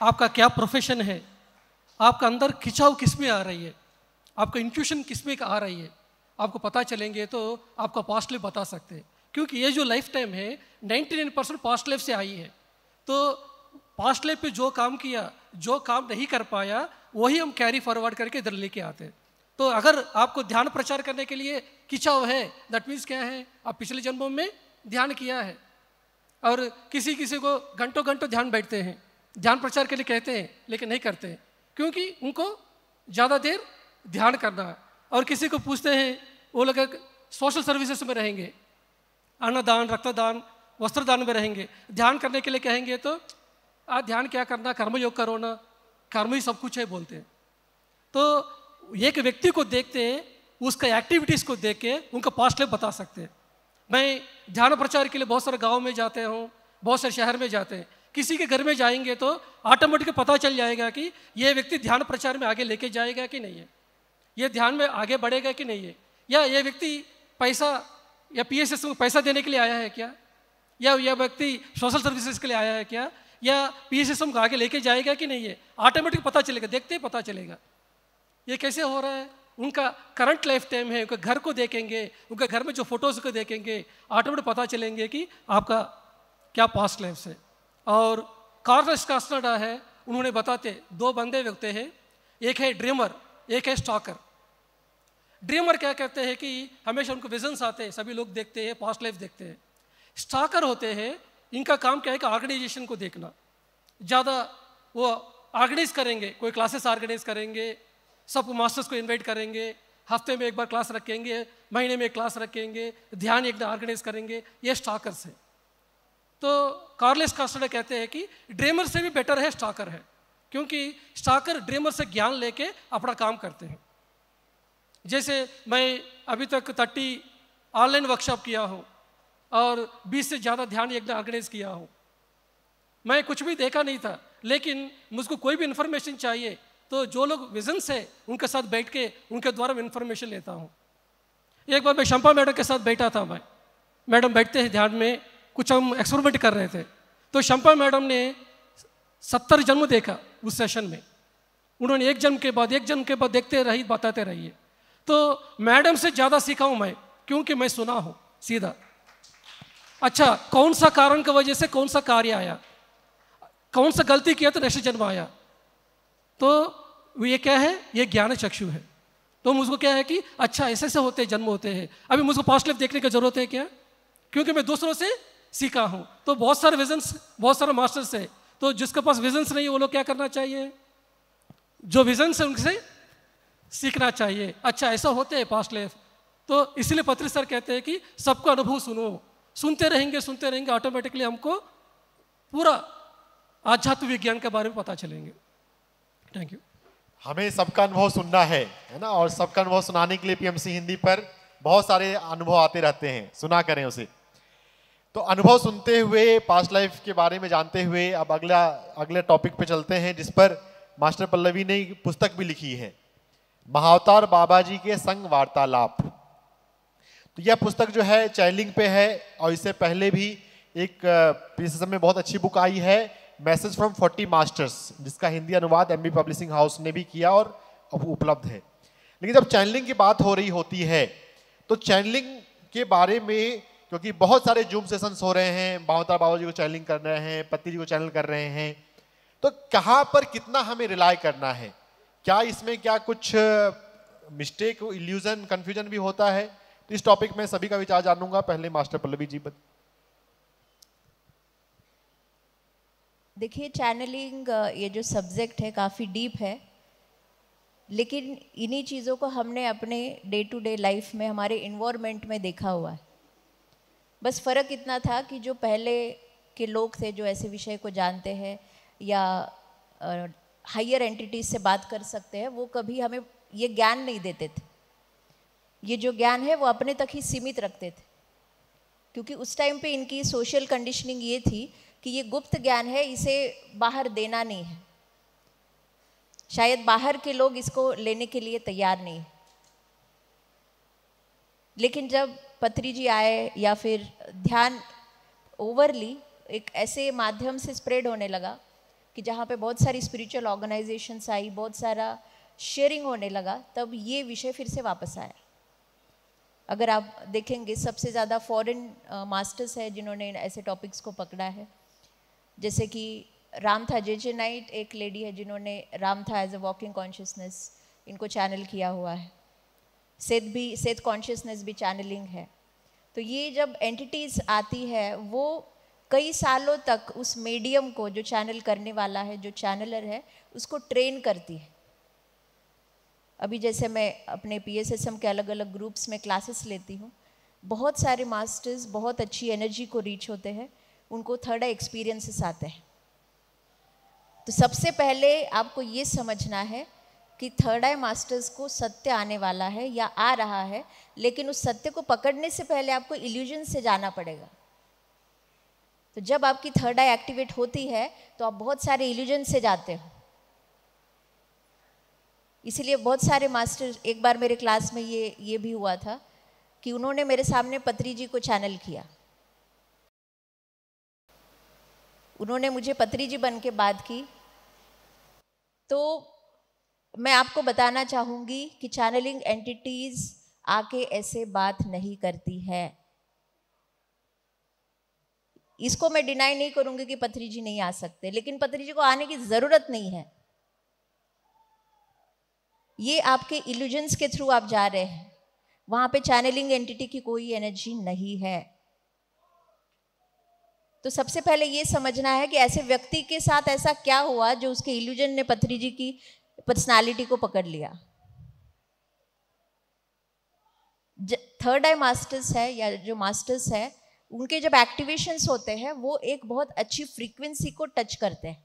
आपका क्या प्रोफेशन है, आपका अंदर खिंचाव किस में आ रही है, आपका इंट्यूशन किस में आ रही है, आपको पता चलेंगे तो आपका पास्ट लाइफ बता सकते हैं। क्योंकि ये जो लाइफ टाइम है 99% पास्ट लाइफ से आई है। तो पास्ट लाइफ पे जो काम किया, जो काम नहीं कर पाया, वही हम कैरी फॉरवर्ड करके इधर लेके आते हैं। तो अगर आपको ध्यान प्रचार करने के लिए खिंचाव है, दैट मीन्स क्या है, आप पिछले जन्मों में ध्यान किया है। और किसी किसी को घंटों घंटों ध्यान बैठते हैं, ध्यान प्रचार के लिए कहते हैं, लेकिन नहीं करते हैं क्योंकि उनको ज़्यादा देर ध्यान करना है। और किसी को पूछते हैं, वो लोग सोशल सर्विसेज में रहेंगे, अन्नदान, रक्तदान, वस्त्रदान में रहेंगे, ध्यान करने के लिए कहेंगे तो ध्यान क्या करना, कर्मयोग करो ना, कर्म ही सब कुछ है बोलते हैं। तो एक व्यक्ति को देखते हैं, उसका एक्टिविटीज़ को देख के उनका पास्ट लाइफ बता सकते हैं। मैं ध्यान प्रचार के लिए बहुत सारे गांव में जाते हूँ, बहुत सारे शहर में जाते हैं, किसी के घर में जाएंगे तो ऑटोमेटिक पता चल जाएगा कि ये व्यक्ति ध्यान प्रचार में आगे लेके जाएगा कि नहीं है, ये ध्यान में आगे बढ़ेगा कि नहीं है, या ये व्यक्ति पैसा या PSS को पैसा देने के लिए आया है क्या, या यह व्यक्ति सोशल सर्विसेज के लिए आया है क्या, या PSSM को आगे लेके जाएगा कि नहीं है। ऑटोमेटिक पता चलेगा, देखते ही पता चलेगा। ये कैसे हो रहा है, उनका करंट लाइफ टाइम है, उनके घर को देखेंगे, उनके घर में जो फोटोज़ को देखेंगे, ऑटोमेटिक पता चलेंगे कि आपका क्या पास्ट लाइफ है। और कार्लोस कास्टानेडा है, उन्होंने बताते 2 बंदे व्यक्ति हैं, एक है ड्रीमर, एक है स्टॉकर। ड्रीमर क्या कहते हैं कि हमेशा उनको विजन्स आते हैं, सभी लोग देखते हैं, पास्ट लाइफ देखते हैं। स्टॉकर होते हैं, इनका काम क्या है कि ऑर्गेनाइजेशन को देखना, ज़्यादा वो ऑर्गेनाइज करेंगे, कोई क्लासेस ऑर्गेनाइज करेंगे, सब मास्टर्स को इनवाइट करेंगे, हफ्ते में एक बार क्लास रखेंगे, महीने में एक क्लास रखेंगे, ध्यान एक ऑर्गेनाइज करेंगे, ये स्टॉकर्स है। तो कार्लोस कास्टानेडा कहते हैं कि ड्रीमर से भी बेटर है स्टॉकर है, क्योंकि स्टॉकर ड्रीमर से ज्ञान लेके अपना काम करते हैं। जैसे मैं अभी तक 30 ऑनलाइन वर्कशॉप किया हूँ और 20 से ज़्यादा ध्यान यज्ञ ऑर्गेनाइज किया हूँ। मैं कुछ भी देखा नहीं था, लेकिन मुझको कोई भी इन्फॉर्मेशन चाहिए तो जो लोग विजन्स है उनके साथ बैठ के उनके द्वारा मैं इन्फॉर्मेशन लेता हूँ। एक बार मैं शंपा मैडम के साथ बैठा था, मैं मैडम बैठते हैं ध्यान में, कुछ हम एक्सपेरिमेंट कर रहे थे, तो शंपा मैडम ने 70 जन्म देखा उस सेशन में। उन्होंने एक जन्म के बाद देखते रही, बताते रहिए। तो मैडम से ज़्यादा सीखा हूँ मैं, क्योंकि मैं सुना हूँ सीधा। अच्छा, कौन सा कारण की वजह से कौन सा कार्य आया, कौन सा गलती किया तो नेक्स्ट जन्म आया, तो ये क्या है, ये ज्ञान चक्षु है। तो मुझको क्या है कि अच्छा ऐसे ऐसे होते जन्म होते हैं, अभी मुझको पास्ट लाइफ देखने की जरूरत है क्या, क्योंकि मैं दूसरों से सीखा हूँ। तो बहुत सारे विजन्स, बहुत सारे मास्टर्स है, तो जिसके पास विजन्स नहीं है वो लोग क्या करना चाहिए, जो विजन्स है उनसे सीखना चाहिए। अच्छा ऐसा होते हैं पास्ट लाइफ, तो इसलिए पत्री सर कहते हैं कि सबका अनुभव सुनो, सुनते रहेंगे, ऑटोमेटिकली हमको पूरा आध्यात्मिक विज्ञान के बारे में पता चलेंगे। Thank you. हमें सबका अनुभव सुनना है ना, और सबका अनुभव सुनाने के लिए पीएमसी हिंदी पर बहुत सारे अनुभव आते रहते हैं, सुना करें उसे। तो अनुभव सुनते हुए, पास्ट लाइफ के बारे में जानते हुए, अब अगले टॉपिक पे चलते हैं, जिस पर मास्टर पल्लवी ने पुस्तक भी लिखी है, महाअवतार बाबा जी के संग वार्तालाप। तो यह पुस्तक जो है चैनलिंग पे है, और इससे पहले भी एक पीएसएसएम में बहुत अच्छी बुक आई है, मैसेज फ्रॉम 40 मास्टर्स, जिसका हिंदी अनुवाद एमबी पब्लिशिंग हाउस ने भी किया और अब उपलब्ध है। लेकिन जब चैनलिंग की बात हो रही होती है, तो चैनलिंग के बारे में, क्योंकि बहुत सारे जूम सेशंस हो रहे हैं, महाअवतार बाबा जी को चैनलिंग कर रहे हैं, पत्नी जी को चैनल कर रहे हैं, तो कहाँ पर कितना हमें रिलाई करना है, क्या इसमें क्या कुछ मिस्टेक, इल्यूजन, कंफ्यूजन भी होता है? तो इस टॉपिक में सभी का विचार जानूंगा। पहले मास्टर पल्लवी जी। देखिए, चैनलिंग ये जो सब्जेक्ट है काफ़ी डीप है, लेकिन इन्हीं चीज़ों को हमने अपने डे टू डे लाइफ में, हमारे इन्वायरमेंट में देखा हुआ है। बस फ़र्क इतना था कि जो पहले के लोग थे जो ऐसे विषय को जानते हैं या हायर एंटिटीज से बात कर सकते हैं, वो कभी हमें ये ज्ञान नहीं देते थे। ये जो ज्ञान है वो अपने तक ही सीमित रखते थे, क्योंकि उस टाइम पे इनकी सोशल कंडीशनिंग ये थी कि ये गुप्त ज्ञान है, इसे बाहर देना नहीं है। शायद बाहर के लोग इसको लेने के लिए तैयार नहीं है। लेकिन जब पत्री जी आए, या फिर ध्यान ओवरली एक ऐसे माध्यम से स्प्रेड होने लगा कि जहाँ पे बहुत सारी स्पिरिचुअल ऑर्गेनाइजेशंस आई, बहुत सारा शेयरिंग होने लगा, तब ये विषय फिर से वापस आया। अगर आप देखेंगे, सबसे ज़्यादा फॉरेन मास्टर्स है जिन्होंने ऐसे टॉपिक्स को पकड़ा है, जैसे कि राम था जे नाइट, एक लेडी है जिन्होंने राम था एज ए वॉकिंग कॉन्शियसनेस, इनको चैनल किया हुआ है। सेथ कॉन्शियसनेस भी चैनलिंग है। तो ये जब एंटिटीज़ आती है, वो कई सालों तक उस मीडियम को, जो चैनल करने वाला है, जो चैनलर है, उसको ट्रेन करती है। अभी जैसे मैं अपने पीएसएसएम के अलग अलग ग्रुप्स में क्लासेस लेती हूँ, बहुत सारे मास्टर्स बहुत अच्छी एनर्जी को रीच होते हैं, उनको थर्ड आई एक्सपीरियंसेस आते हैं। तो सबसे पहले आपको ये समझना है कि थर्ड आई मास्टर्स को सत्य आने वाला है या आ रहा है, लेकिन उस सत्य को पकड़ने से पहले आपको इल्यूजन से जाना पड़ेगा। तो जब आपकी थर्ड आई एक्टिवेट होती है तो आप बहुत सारे इल्यूजन से जाते हो। इसीलिए बहुत सारे मास्टर, एक बार मेरे क्लास में ये भी हुआ था कि उन्होंने मेरे सामने पत्री जी को चैनल किया। उन्होंने मुझे पत्री जी बन के बात की, तो मैं आपको बताना चाहूँगी कि चैनलिंग एंटिटीज आके ऐसे बात नहीं करती है। इसको मैं डिनाई नहीं करूँगी कि पत्री जी नहीं आ सकते, लेकिन पत्री जी को आने की ज़रूरत नहीं है। ये आपके इल्यूजन्स के थ्रू आप जा रहे हैं, वहाँ पे चैनलिंग एंटिटी की कोई एनर्जी नहीं है। तो सबसे पहले ये समझना है कि ऐसे व्यक्ति के साथ ऐसा क्या हुआ जो उसके इल्यूजन ने पत्री जी की पर्सनालिटी को पकड़ लिया। थर्ड आई मास्टर्स है या जो मास्टर्स है, उनके जब एक्टिवेशंस होते हैं वो एक बहुत अच्छी फ्रीक्वेंसी को टच करते हैं,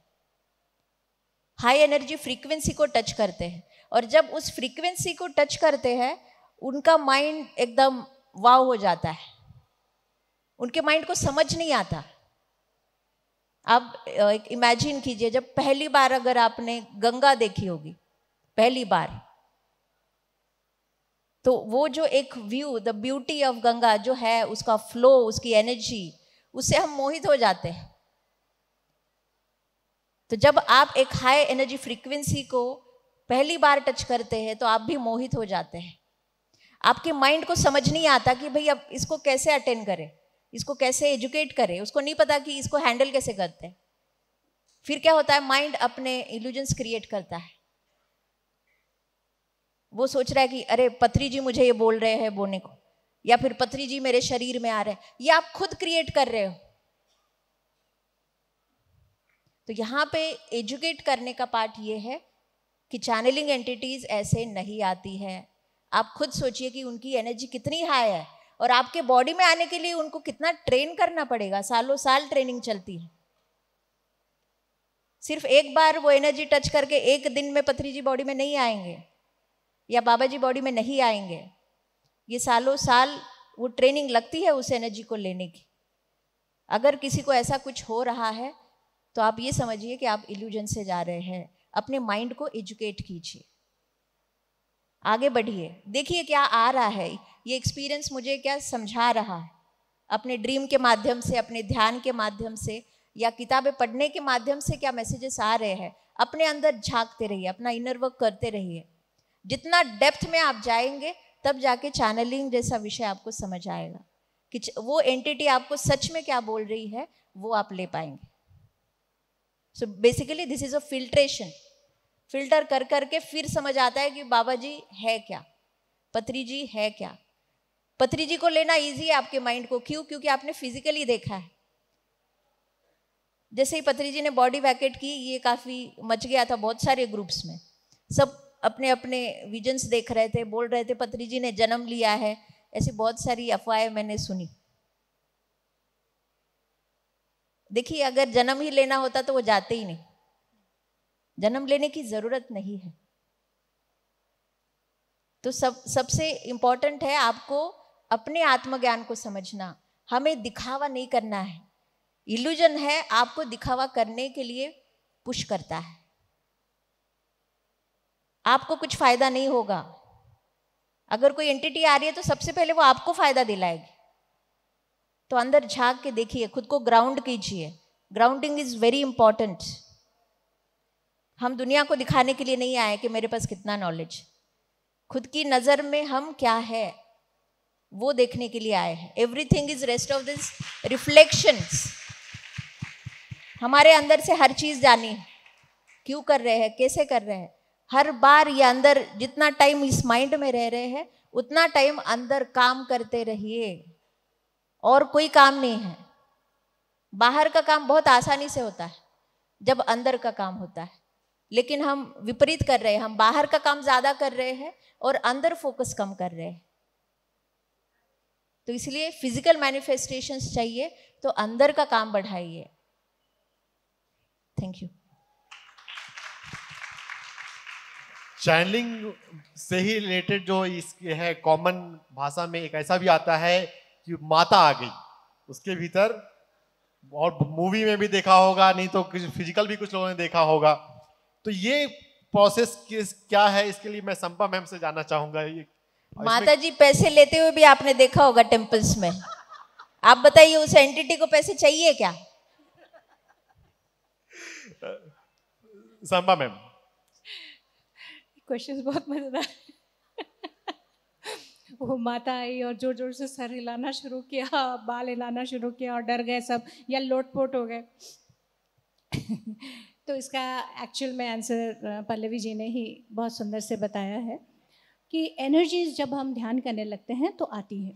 हाई एनर्जी फ्रीक्वेंसी को टच करते हैं। और जब उस फ्रीक्वेंसी को टच करते हैं उनका माइंड एकदम वाव हो जाता है, उनके माइंड को समझ नहीं आता। आप एक इमेजिन कीजिए, जब पहली बार अगर आपने गंगा देखी होगी पहली बार, तो वो जो एक view, the beauty of Ganga जो है, उसका फ्लो, उसकी एनर्जी, उससे हम मोहित हो जाते हैं। तो जब आप एक हाई एनर्जी फ्रीक्वेंसी को पहली बार टच करते हैं तो आप भी मोहित हो जाते हैं। आपके माइंड को समझ नहीं आता कि भाई अब इसको कैसे अटेंड करें, इसको कैसे एजुकेट करें, उसको नहीं पता कि इसको हैंडल कैसे करते हैं। फिर क्या होता है, माइंड अपने इल्यूजन्स क्रिएट करता है। वो सोच रहा है कि अरे पत्री जी मुझे ये बोल रहे हैं बोलने को, या फिर पत्री जी मेरे शरीर में आ रहे हैं, ये आप खुद क्रिएट कर रहे हो। तो यहाँ पे एजुकेट करने का पार्ट ये है कि चैनलिंग एंटिटीज ऐसे नहीं आती है। आप खुद सोचिए कि उनकी एनर्जी कितनी हाई है और आपके बॉडी में आने के लिए उनको कितना ट्रेन करना पड़ेगा। सालों साल ट्रेनिंग चलती है। सिर्फ एक बार वो एनर्जी टच करके एक दिन में पत्री जी बॉडी में नहीं आएंगे या बाबा जी बॉडी में नहीं आएंगे। ये सालों साल वो ट्रेनिंग लगती है उस एनर्जी को लेने की। अगर किसी को ऐसा कुछ हो रहा है तो आप ये समझिए कि आप इल्यूजन से जा रहे हैं। अपने माइंड को एजुकेट कीजिए, आगे बढ़िए, देखिए क्या आ रहा है, ये एक्सपीरियंस मुझे क्या समझा रहा है। अपने ड्रीम के माध्यम से, अपने ध्यान के माध्यम से या किताबें पढ़ने के माध्यम से क्या मैसेजेस आ रहे हैं, अपने अंदर झांकते रहिए, अपना इनर वर्क करते रहिए। जितना डेप्थ में आप जाएंगे तब जाके चैनलिंग जैसा विषय आपको समझ आएगा कि वो एंटिटी आपको सच में क्या बोल रही है, वो आप ले पाएंगे। So basically this is a filtration. Filter कर करके फिर समझ आता है कि बाबा जी है क्या, पत्री जी है क्या। पत्री जी को लेना इजी है आपके माइंड को, क्यों? क्योंकि आपने फिजिकली देखा है। जैसे ही पत्री जी ने बॉडी वैकेट की, ये काफ़ी मच गया था बहुत सारे ग्रुप्स में। सब अपने अपने विजन्स देख रहे थे, बोल रहे थे पत्री जी ने जन्म लिया है। ऐसी बहुत सारी अफवाहें मैंने सुनी। देखिए, अगर जन्म ही लेना होता तो वो जाते ही नहीं। जन्म लेने की जरूरत नहीं है। तो सबसे इंपॉर्टेंट है आपको अपने आत्मज्ञान को समझना। हमें दिखावा नहीं करना है। इल्यूजन है आपको दिखावा करने के लिए पुश करता है। आपको कुछ फायदा नहीं होगा। अगर कोई एंटिटी आ रही है तो सबसे पहले वो आपको फायदा दिलाएगी। तो अंदर झांक के देखिए, खुद को ग्राउंड कीजिए। Grounding is very important. हम दुनिया को दिखाने के लिए नहीं आए कि मेरे पास कितना नॉलेज। खुद की नजर में हम क्या है वो देखने के लिए आए हैं। Everything is rest of this reflections. हमारे अंदर से हर चीज जानी, क्यों कर रहे हैं, कैसे कर रहे हैं। हर बार ये अंदर जितना टाइम इस माइंड में रह रहे हैं उतना टाइम अंदर काम करते रहिए। और कोई काम नहीं है। बाहर का काम बहुत आसानी से होता है जब अंदर का काम होता है, लेकिन हम विपरीत कर रहे हैं। हम बाहर का काम ज्यादा कर रहे हैं और अंदर फोकस कम कर रहे हैं। तो इसलिए फिजिकल मैनिफेस्टेशंस चाहिए तो अंदर का काम बढ़ाइए। Thank you. चैनलिंग से ही रिलेटेड जो इसके है, कॉमन भाषा में एक ऐसा भी आता है कि माता आ गई उसके भीतर, और मूवी में भी देखा होगा, नहीं तो फिजिकल भी कुछ लोगों ने देखा होगा। तो ये प्रोसेस क्या है, इसके लिए मैं संपा मैम से जानना चाहूंगा। ये माता जी पैसे लेते हुए भी आपने देखा होगा टेम्पल्स में। आप बताइए उस एंटिटी को पैसे चाहिए क्या? संपा मैम, क्वेश्चंस बहुत मज़ेदार वो माता आई और जोर जोर से सर हिलाना शुरू किया, बाल हिलाना शुरू किया और डर गए सब या लोटपोट हो गए तो इसका एक्चुअल में आंसर पल्लवी जी ने ही बहुत सुंदर से बताया है कि एनर्जीज जब हम ध्यान करने लगते हैं तो आती है,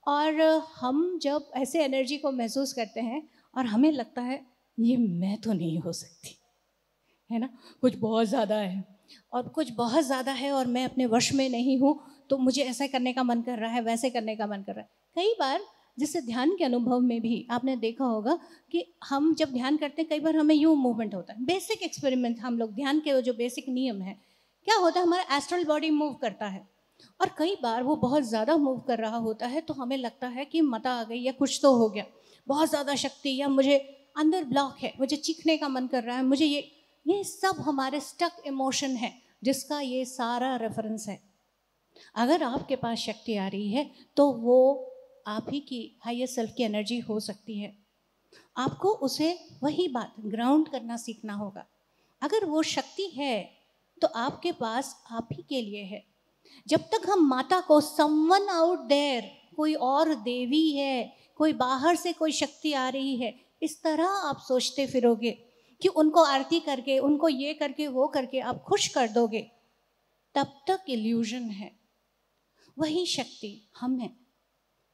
और हम जब ऐसे एनर्जी को महसूस करते हैं और हमें लगता है ये मैं तो नहीं हो सकती, है ना, कुछ बहुत ज़्यादा है और कुछ बहुत ज़्यादा है और मैं अपने वश में नहीं हूँ, तो मुझे ऐसा करने का मन कर रहा है, वैसे करने का मन कर रहा है। कई बार जिससे ध्यान के अनुभव में भी आपने देखा होगा कि हम जब ध्यान करते हैं कई बार हमें यूँ मूवमेंट होता है। बेसिक एक्सपेरिमेंट हम लोग ध्यान के जो बेसिक नियम है, क्या होता है, हमारा एस्ट्रल बॉडी मूव करता है और कई बार वो बहुत ज़्यादा मूव कर रहा होता है तो हमें लगता है कि मता आ गई या कुछ तो हो गया, बहुत ज़्यादा शक्ति, या मुझे अंदर ब्लॉक है, मुझे चीखने का मन कर रहा है, मुझे ये सब हमारे स्टक इमोशन है जिसका ये सारा रेफरेंस है। अगर आपके पास शक्ति आ रही है तो वो आप ही की हायर सेल्फ की एनर्जी हो सकती है। आपको उसे वही बात ग्राउंड करना सीखना होगा। अगर वो शक्ति है तो आपके पास आप ही के लिए है। जब तक हम माता को समवन आउट देयर, कोई और देवी है, कोई बाहर से कोई शक्ति आ रही है, इस तरह आप सोचते फिरोगे कि उनको आरती करके, उनको ये करके वो करके आप खुश कर दोगे, तब तक इल्यूजन है। वही शक्ति हम हैं,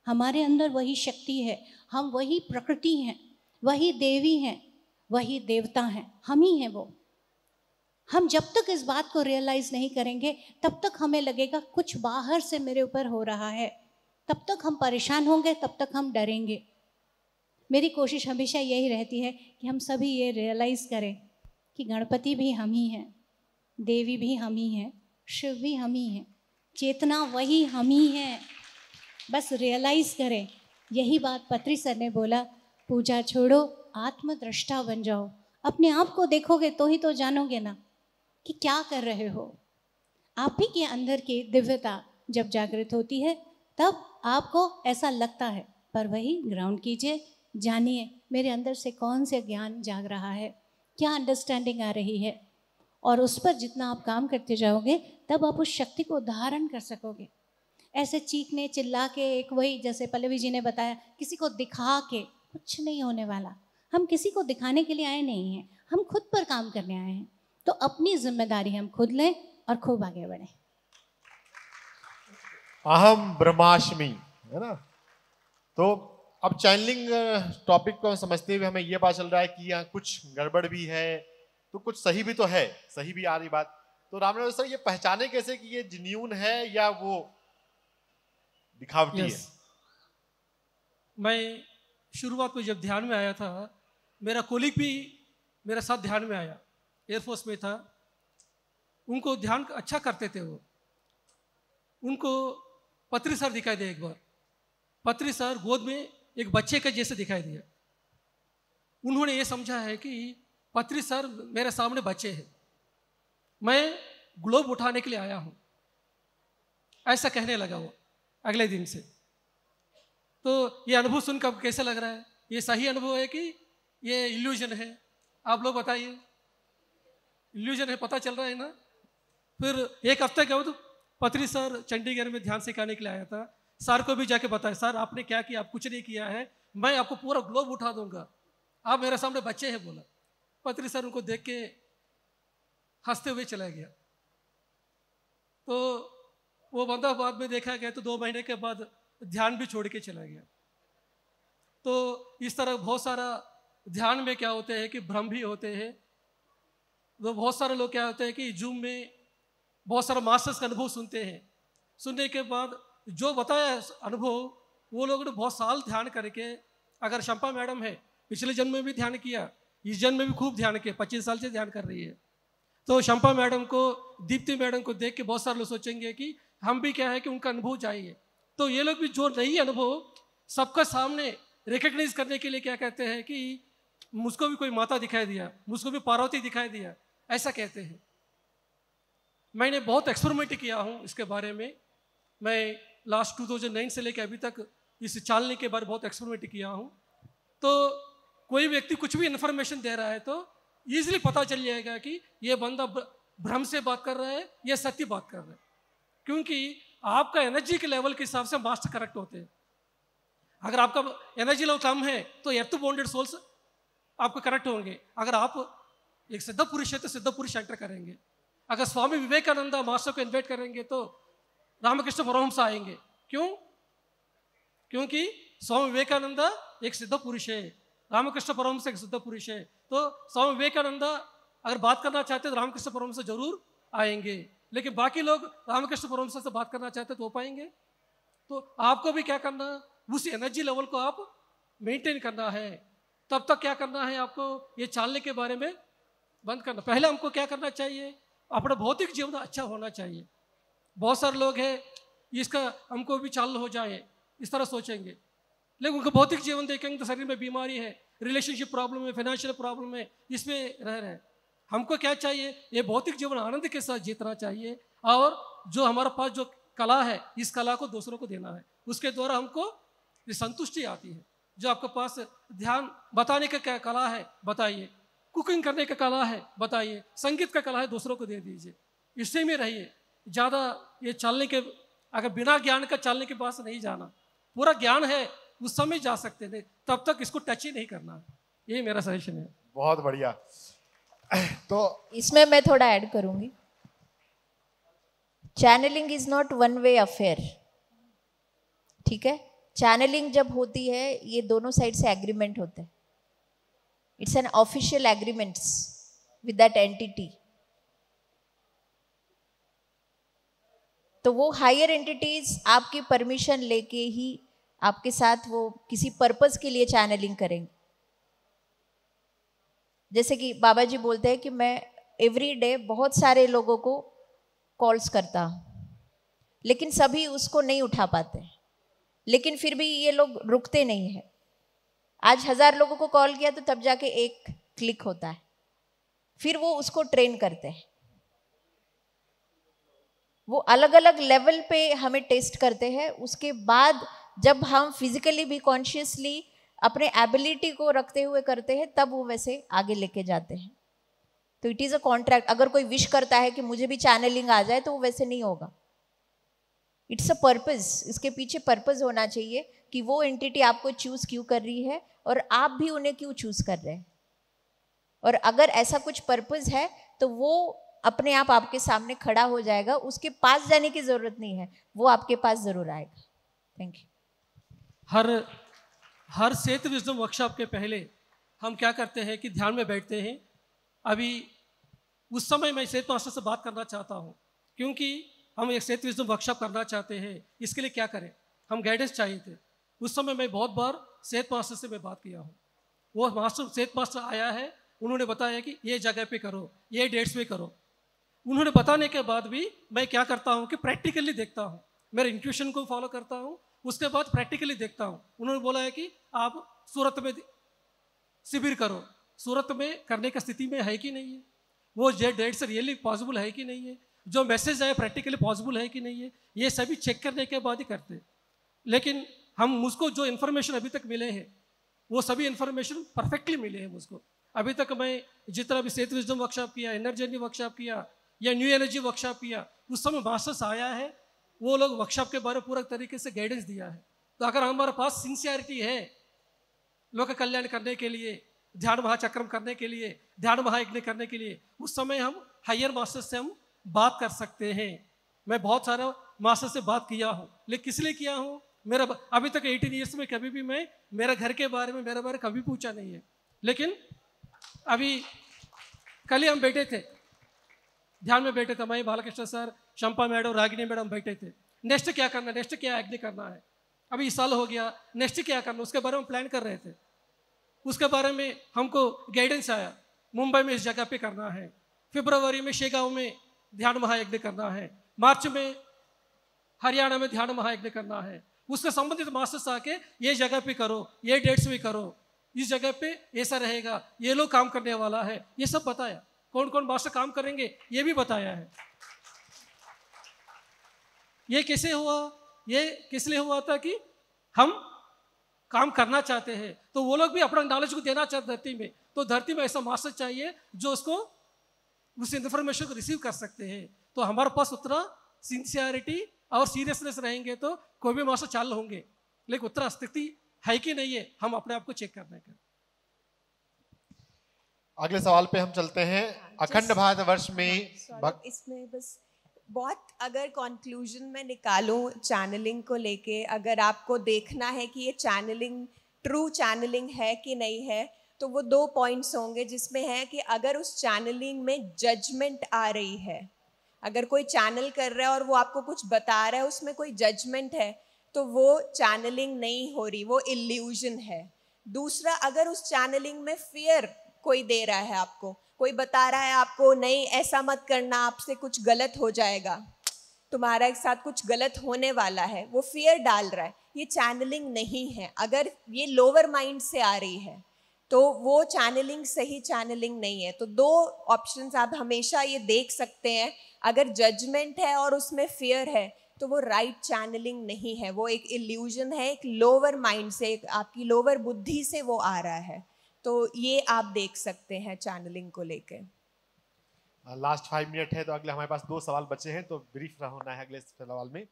हमारे अंदर वही शक्ति है, हम वही प्रकृति हैं, वही देवी हैं, वही देवता हैं, हम ही हैं वो। हम जब तक इस बात को रियलाइज़ नहीं करेंगे तब तक हमें लगेगा कुछ बाहर से मेरे ऊपर हो रहा है, तब तक हम परेशान होंगे, तब तक हम डरेंगे। मेरी कोशिश हमेशा यही रहती है कि हम सभी ये रियलाइज़ करें कि गणपति भी हम ही हैं, देवी भी हम ही हैं, शिव भी हम ही हैं, चेतना वही हम ही हैं। बस रियलाइज़ करें। यही बात पत्री सर ने बोला, पूजा छोड़ो, आत्मदृष्टा बन जाओ। अपने आप को देखोगे तो ही तो जानोगे ना कि क्या कर रहे हो। आप ही के अंदर की दिव्यता जब जागृत होती है तब आपको ऐसा लगता है, पर वही ग्राउंड कीजिए, जानिए मेरे अंदर से कौन से ज्ञान जाग रहा है, क्या अंडरस्टैंडिंग आ रही है, और उस पर जितना आप काम करते जाओगे तब आप उस शक्ति को धारण कर सकोगे। ऐसे चीखने चिल्ला के, एक वही जैसे पल्लवी जी ने बताया, किसी को दिखा के कुछ नहीं होने वाला। हम किसी को दिखाने के लिए आए नहीं हैं, हम खुद पर काम करने आए हैं। तो अपनी जिम्मेदारी हम खुद लें और खूब आगे बढ़ें। अहम ब्रह्मास्मि, है ना। तो अब चैनलिंग टॉपिक को समझते हुए हमें ये पता चल रहा है कि यहाँ कुछ गड़बड़ भी है तो कुछ सही भी तो है, सही भी आ रही बात। तो रामनाथ सर, ये पहचाने कैसे कि ये जेन्युइन है या वो दिखावटी है? मैं शुरुआत में जब ध्यान में आया था, मेरा कोलीग भी मेरे साथ ध्यान में आया, एयरफोर्स में था। उनको ध्यान अच्छा करते थे वो। उनको पत्री सर दिखाई दिया एक बार। पत्री सर गोद में एक बच्चे के जैसे दिखाई दिया। उन्होंने ये समझा है कि पत्री सर मेरे सामने बच्चे हैं, मैं ग्लोब उठाने के लिए आया हूँ, ऐसा कहने लगा वो अगले दिन से। तो ये अनुभव सुनकर कैसा लग रहा है? ये सही अनुभव है कि ये इल्यूजन है? आप लोग बताइए। इल्यूजन है, पता चल रहा है ना। फिर एक हफ्ते के बाद पत्री सर चंडीगढ़ में ध्यान सिखाने के लिए आया था। सर को भी जाके बताया, सर आपने क्या किया? आप कुछ नहीं किया है, मैं आपको पूरा ग्लोब उठा दूंगा, आप मेरे सामने बच्चे हैं बोला। पत्री सर उनको देख के हंसते हुए चला गया। तो वो बंदा बाद में देखा गया तो 2 महीने के बाद ध्यान भी छोड़ के चला गया। तो इस तरह बहुत सारा ध्यान में क्या होते हैं कि भ्रम भी होते हैं। तो बहुत सारे लोग क्या होते हैं कि जूम में बहुत सारा मास्टर्स का अनुभव सुनते हैं, सुनने के बाद जो बताया अनुभव वो लोगों ने बहुत साल ध्यान करके, अगर शंपा मैडम है पिछले जन्म में भी ध्यान किया, इस जन्म में भी खूब ध्यान किया, 25 साल से ध्यान कर रही है। तो शंपा मैडम को, दीप्ति मैडम को देख के बहुत सारे लोग सोचेंगे कि हम भी क्या है कि उनका अनुभव चाहिए। तो ये लोग भी जो नई अनुभव सबका सामने रिकग्नाइज करने के लिए क्या कहते हैं कि मुझको भी कोई माता दिखाई दिया, मुझको भी पार्वती दिखाई दिया, ऐसा कहते हैं। मैंने बहुत एक्सपेरिमेंट किया हूँ इसके बारे में। मैं लास्ट 2009 से लेकर अभी तक इस चालने के बारे में बहुत एक्सपेरिमेंट किया हूँ। तो कोई व्यक्ति कुछ भी इन्फॉर्मेशन दे रहा है तो ईजिली पता चल जाएगा कि ये बंदा भ्रम से बात कर रहा है या सत्य बात कर रहा है, क्योंकि आपका एनर्जी के लेवल के हिसाब से मास्टर करेक्ट होते हैं। अगर आपका एनर्जी लेवल कम है तो एर्थ बॉन्डेड सोल्स आपको करेक्ट होंगे। अगर आप एक सिद्ध पुरुष है तो सिद्ध पुरुष एंटर करेंगे। अगर स्वामी विवेकानंद मास्टर को इन्वाइट करेंगे तो रामकृष्ण परमहंस आएंगे। क्यों? क्योंकि स्वामी विवेकानंद एक सिद्ध पुरुष है, रामकृष्ण परमहंस एक सिद्ध पुरुष है। तो स्वामी विवेकानंद अगर बात करना चाहते हैं तो रामकृष्ण परमहंस जरूर आएंगे, लेकिन बाकी लोग रामकृष्ण परमहंस से बात करना चाहते हैं तो हो पाएंगे? तो आपको भी क्या करना, उस एनर्जी लेवल को आप मेंटेन करना है। तब तक क्या करना है आपको, ये चालने के बारे में बंद करना। पहले हमको क्या करना चाहिए, अपना भौतिक जीवन अच्छा होना चाहिए। बहुत सारे लोग हैं इसका हमको भी चाल हो जाए इस तरह सोचेंगे, लेकिन उनका भौतिक जीवन देखेंगे तो शरीर में बीमारी है, रिलेशनशिप प्रॉब्लम है, फाइनेंशियल प्रॉब्लम है, इसमें रह रहे हैं। हमको क्या चाहिए, ये भौतिक जीवन आनंद के साथ जीतना चाहिए, और जो हमारे पास जो कला है इस कला को दूसरों को देना है। उसके द्वारा हमको ये संतुष्टि आती है। जो आपके पास ध्यान बताने का क्या कला है बताइए, कुकिंग करने का कला है बताइए, संगीत का कला है दूसरों को दे दीजिए, इससे में रहिए। ज़्यादा ये चलने के, अगर बिना ज्ञान का चलने के पास नहीं जाना, पूरा ज्ञान है उस समय जा सकते थे, तब तक इसको टच ही नहीं करना। ये मेरा सजेशन है। बहुत बढ़िया। तो इसमें मैं थोड़ा ऐड करूंगी। Channelling is not one way affair, ठीक है। चैनलिंग जब होती है ये दोनों साइड से एग्रीमेंट होते हैं। It's an official agreements with that entity. तो वो हायर एंटिटीज आपकी परमिशन लेके ही आपके साथ वो किसी पर्पस के लिए चैनलिंग करेंगे। जैसे कि बाबा जी बोलते हैं कि मैं एवरी डे बहुत सारे लोगों को कॉल्स करता हूँ, लेकिन सभी उसको नहीं उठा पाते, लेकिन फिर भी ये लोग रुकते नहीं हैं। आज 1000 लोगों को कॉल किया तो तब जाके एक क्लिक होता है, फिर वो उसको ट्रेन करते हैं। वो अलग अलग लेवल पे हमें टेस्ट करते हैं। उसके बाद जब हम फिजिकली भी कॉन्शियसली अपने एबिलिटी को रखते हुए करते हैं, तब वो वैसे आगे लेके जाते हैं। तो इट इज़ अ कॉन्ट्रैक्ट। अगर कोई विश करता है कि मुझे भी चैनलिंग आ जाए, तो वो वैसे नहीं होगा। It's a purpose. इसके पीछे पर्पस होना चाहिए कि वो एंटिटी आपको चूज क्यों कर रही है और आप भी उन्हें क्यों चूज कर रहे हैं। और अगर ऐसा कुछ पर्पस है तो वो अपने आप आपके सामने खड़ा हो जाएगा। उसके पास जाने की जरूरत नहीं है, वो आपके पास जरूर आएगा। थैंक यू। हर सेत विजडम वर्कशॉप के पहले हम क्या करते हैं कि ध्यान में बैठते हैं। अभी उस समय मैं सेत मास्टर से बात करना चाहता हूँ, क्योंकि हम एक सेत विजडम वर्कशॉप करना चाहते हैं। इसके लिए क्या करें, हम गाइडेंस चाहिए थे। उस समय मैं बहुत बार सेत मास्टर से मैं बात किया हूँ। वो मास्टर सेत मास्टर आया है, उन्होंने बताया कि ये जगह पे करो, ये डेट्स पे करो। उन्होंने बताने के बाद भी मैं क्या करता हूँ कि प्रैक्टिकली देखता हूँ, मेरे इंट्यूशन को फॉलो करता हूँ, उसके बाद प्रैक्टिकली देखता हूँ। उन्होंने बोला है कि आप सूरत में शिविर करो, सूरत में करने की स्थिति में है कि नहीं है, वो डेट्स रियली पॉसिबल है कि नहीं है, जो मैसेज आए प्रैक्टिकली पॉसिबल है कि नहीं है, ये सभी चेक करने के बाद ही करते हैं। लेकिन हम मुझको जो इन्फॉर्मेशन अभी तक मिले हैं वो सभी इन्फॉर्मेशन परफेक्टली मिले हैं मुझको। अभी तक मैं जितना भी सेत विजडम वर्कशॉप किया, एनर्जी वर्कशॉप किया या न्यू एनर्जी वर्कशॉप किया, उस समय मास्टर्स आया है, वो लोग वर्कशॉप के बारे में पूरा तरीके से गाइडेंस दिया है। तो अगर हमारे पास सिंसियरिटी है लोक कल्याण करने के लिए, ध्यान महाचक्रम करने के लिए, ध्यान महायज्ञ करने के लिए, उस समय हम हायर मास्टर से हम बात कर सकते हैं। मैं बहुत सारा मास्टर से बात किया हूँ, लेकिन किस लिए किया हूँ, मेरा अभी तक 18 ईयर्स में कभी भी मैं मेरा घर के बारे में मेरे बारे कभी पूछा नहीं है। लेकिन अभी कल ही हम बैठे थे, ध्यान में बैठे थे, मैं Balkrishna sir, Shampa madam, Ragini madam बैठे थे। नेक्स्ट क्या करना है, नेक्स्ट क्या यज्ञ करना है, अभी इस साल हो गया, नेक्स्ट क्या करना, उसके बारे में प्लान कर रहे थे। उसके बारे में हमको गाइडेंस आया, मुंबई में इस जगह पे करना है, फरवरी में शेगांव में ध्यान महायज्ञ करना है, मार्च में हरियाणा में ध्यान महायज्ञ करना है। उससे संबंधित मास्टर्स आके ये जगह पे करो, ये डेट्स भी करो, इस जगह पे ऐसा रहेगा, ये लोग काम करने वाला है, ये सब बताया। कौन कौन मास्टर काम करेंगे ये भी बताया है। ये कैसे हुआ, ये किस लिए हुआ था कि हम काम करना चाहते हैं, तो वो लोग भी अपना नॉलेज को देना चाहते धरती में। तो धरती में ऐसा मास्टर चाहिए जो उसको उस इन्फॉर्मेशन को रिसीव कर सकते हैं। तो हमारे पास उतना सिंसियरिटी और सीरियसनेस रहेंगे तो कोई भी मास्टर चाल होंगे, लेकिन उतना स्थिति है कि नहीं है, हम अपने आप को चेक करने का। अगले सवाल पे हम चलते हैं। अखंड भारत वर्ष में इसमें बस बहुत अगर कंक्लूजन में निकालूं चैनलिंग को लेके, अगर आपको देखना है कि ये चैनलिंग ट्रू चैनलिंग है कि नहीं है, तो वो 2 पॉइंट्स होंगे जिसमें है कि अगर उस चैनलिंग में जजमेंट आ रही है, अगर कोई चैनल कर रहा है और वो आपको कुछ बता रहा है उसमें कोई जजमेंट है, तो वो चैनलिंग नहीं हो रही, वो इल्यूजन है। दूसरा, अगर उस चैनलिंग में फियर कोई दे रहा है, आपको कोई बता रहा है आपको नहीं ऐसा मत करना, आपसे कुछ गलत हो जाएगा, तुम्हारा एक साथ कुछ गलत होने वाला है, वो फियर डाल रहा है, ये चैनलिंग नहीं है। अगर ये लोअर माइंड से आ रही है तो वो चैनलिंग सही चैनलिंग नहीं है। तो 2 ऑप्शंस आप हमेशा ये देख सकते हैं, अगर जजमेंट है और उसमें फियर है तो वो राइट चैनलिंग नहीं है, वो एक इल्यूजन है, एक लोअर माइंड से, एक आपकी लोअर बुद्धि से वो आ रहा है। तो ये आप देख सकते हैं चैनलिंग को लेके। लास्ट 5 मिनट है तो अगले हमारे पास 2 सवाल बचे हैं, तो ब्रीफ होना है अगले सवाल में।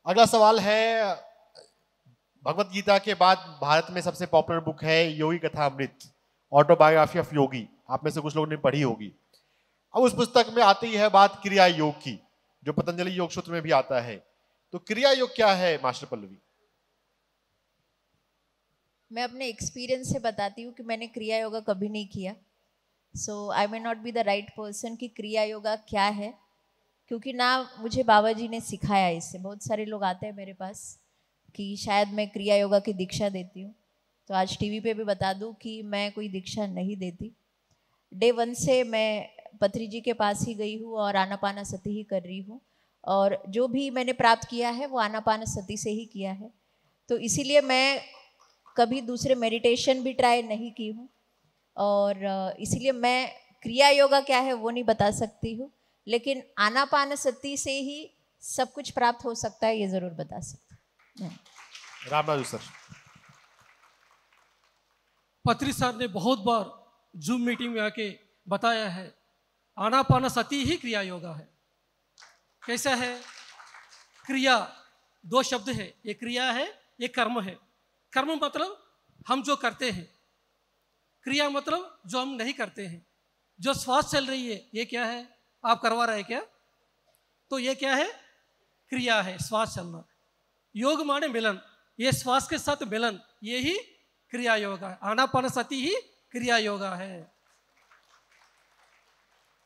अगला सवाल है, भगवत गीता के बाद भारत में सबसे पॉपुलर बुक है योगी कथा अमृत, ऑटोबायोग्राफी ऑफ योगी। आप में से कुछ लोगों ने पढ़ी होगी। अब उस पुस्तक में आती है बात क्रिया योग की, जो पतंजलि योग सूत्र में भी आता है। तो क्रिया योग क्या है मास्टर पल्लवी? मैं अपने एक्सपीरियंस से बताती हूँ कि मैंने क्रिया योगा कभी नहीं किया, so I may not be the right person कि क्रिया योगा क्या है, क्योंकि ना मुझे बाबा जी ने सिखाया इससे। बहुत सारे लोग आते हैं मेरे पास कि शायद मैं क्रिया योगा की दीक्षा देती हूँ, तो आज टीवी पे भी बता दूँ कि मैं कोई दीक्षा नहीं देती। डे 1 से मैं पत्री जी के पास ही गई हूँ और आनापानसति ही कर रही हूँ, और जो भी मैंने प्राप्त किया है वो आनापानसति से ही किया है। तो इसीलिए मैं कभी दूसरे मेडिटेशन भी ट्राई नहीं की हूँ, और इसीलिए मैं क्रिया योगा क्या है वो नहीं बता सकती हूँ, लेकिन आनापानसति से ही सब कुछ प्राप्त हो सकता है ये ज़रूर बता सकती हूँ। रामराजू सर। पत्री सर ने बहुत बार जूम मीटिंग में आके बताया है, आनापानसति ही क्रिया योगा है। कैसा है? क्रिया 2 शब्द है, ये क्रिया है, ये कर्म है। कर्म मतलब हम जो करते हैं, क्रिया मतलब जो हम नहीं करते हैं। जो श्वास चल रही है ये क्या है? आप करवा रहे हैं क्या? तो ये क्या है? क्रिया है, श्वास चलना। योग माने मिलन, ये श्वास के साथ मिलन, ये ही क्रिया योगा है। आनापानसति ही क्रिया योगा है।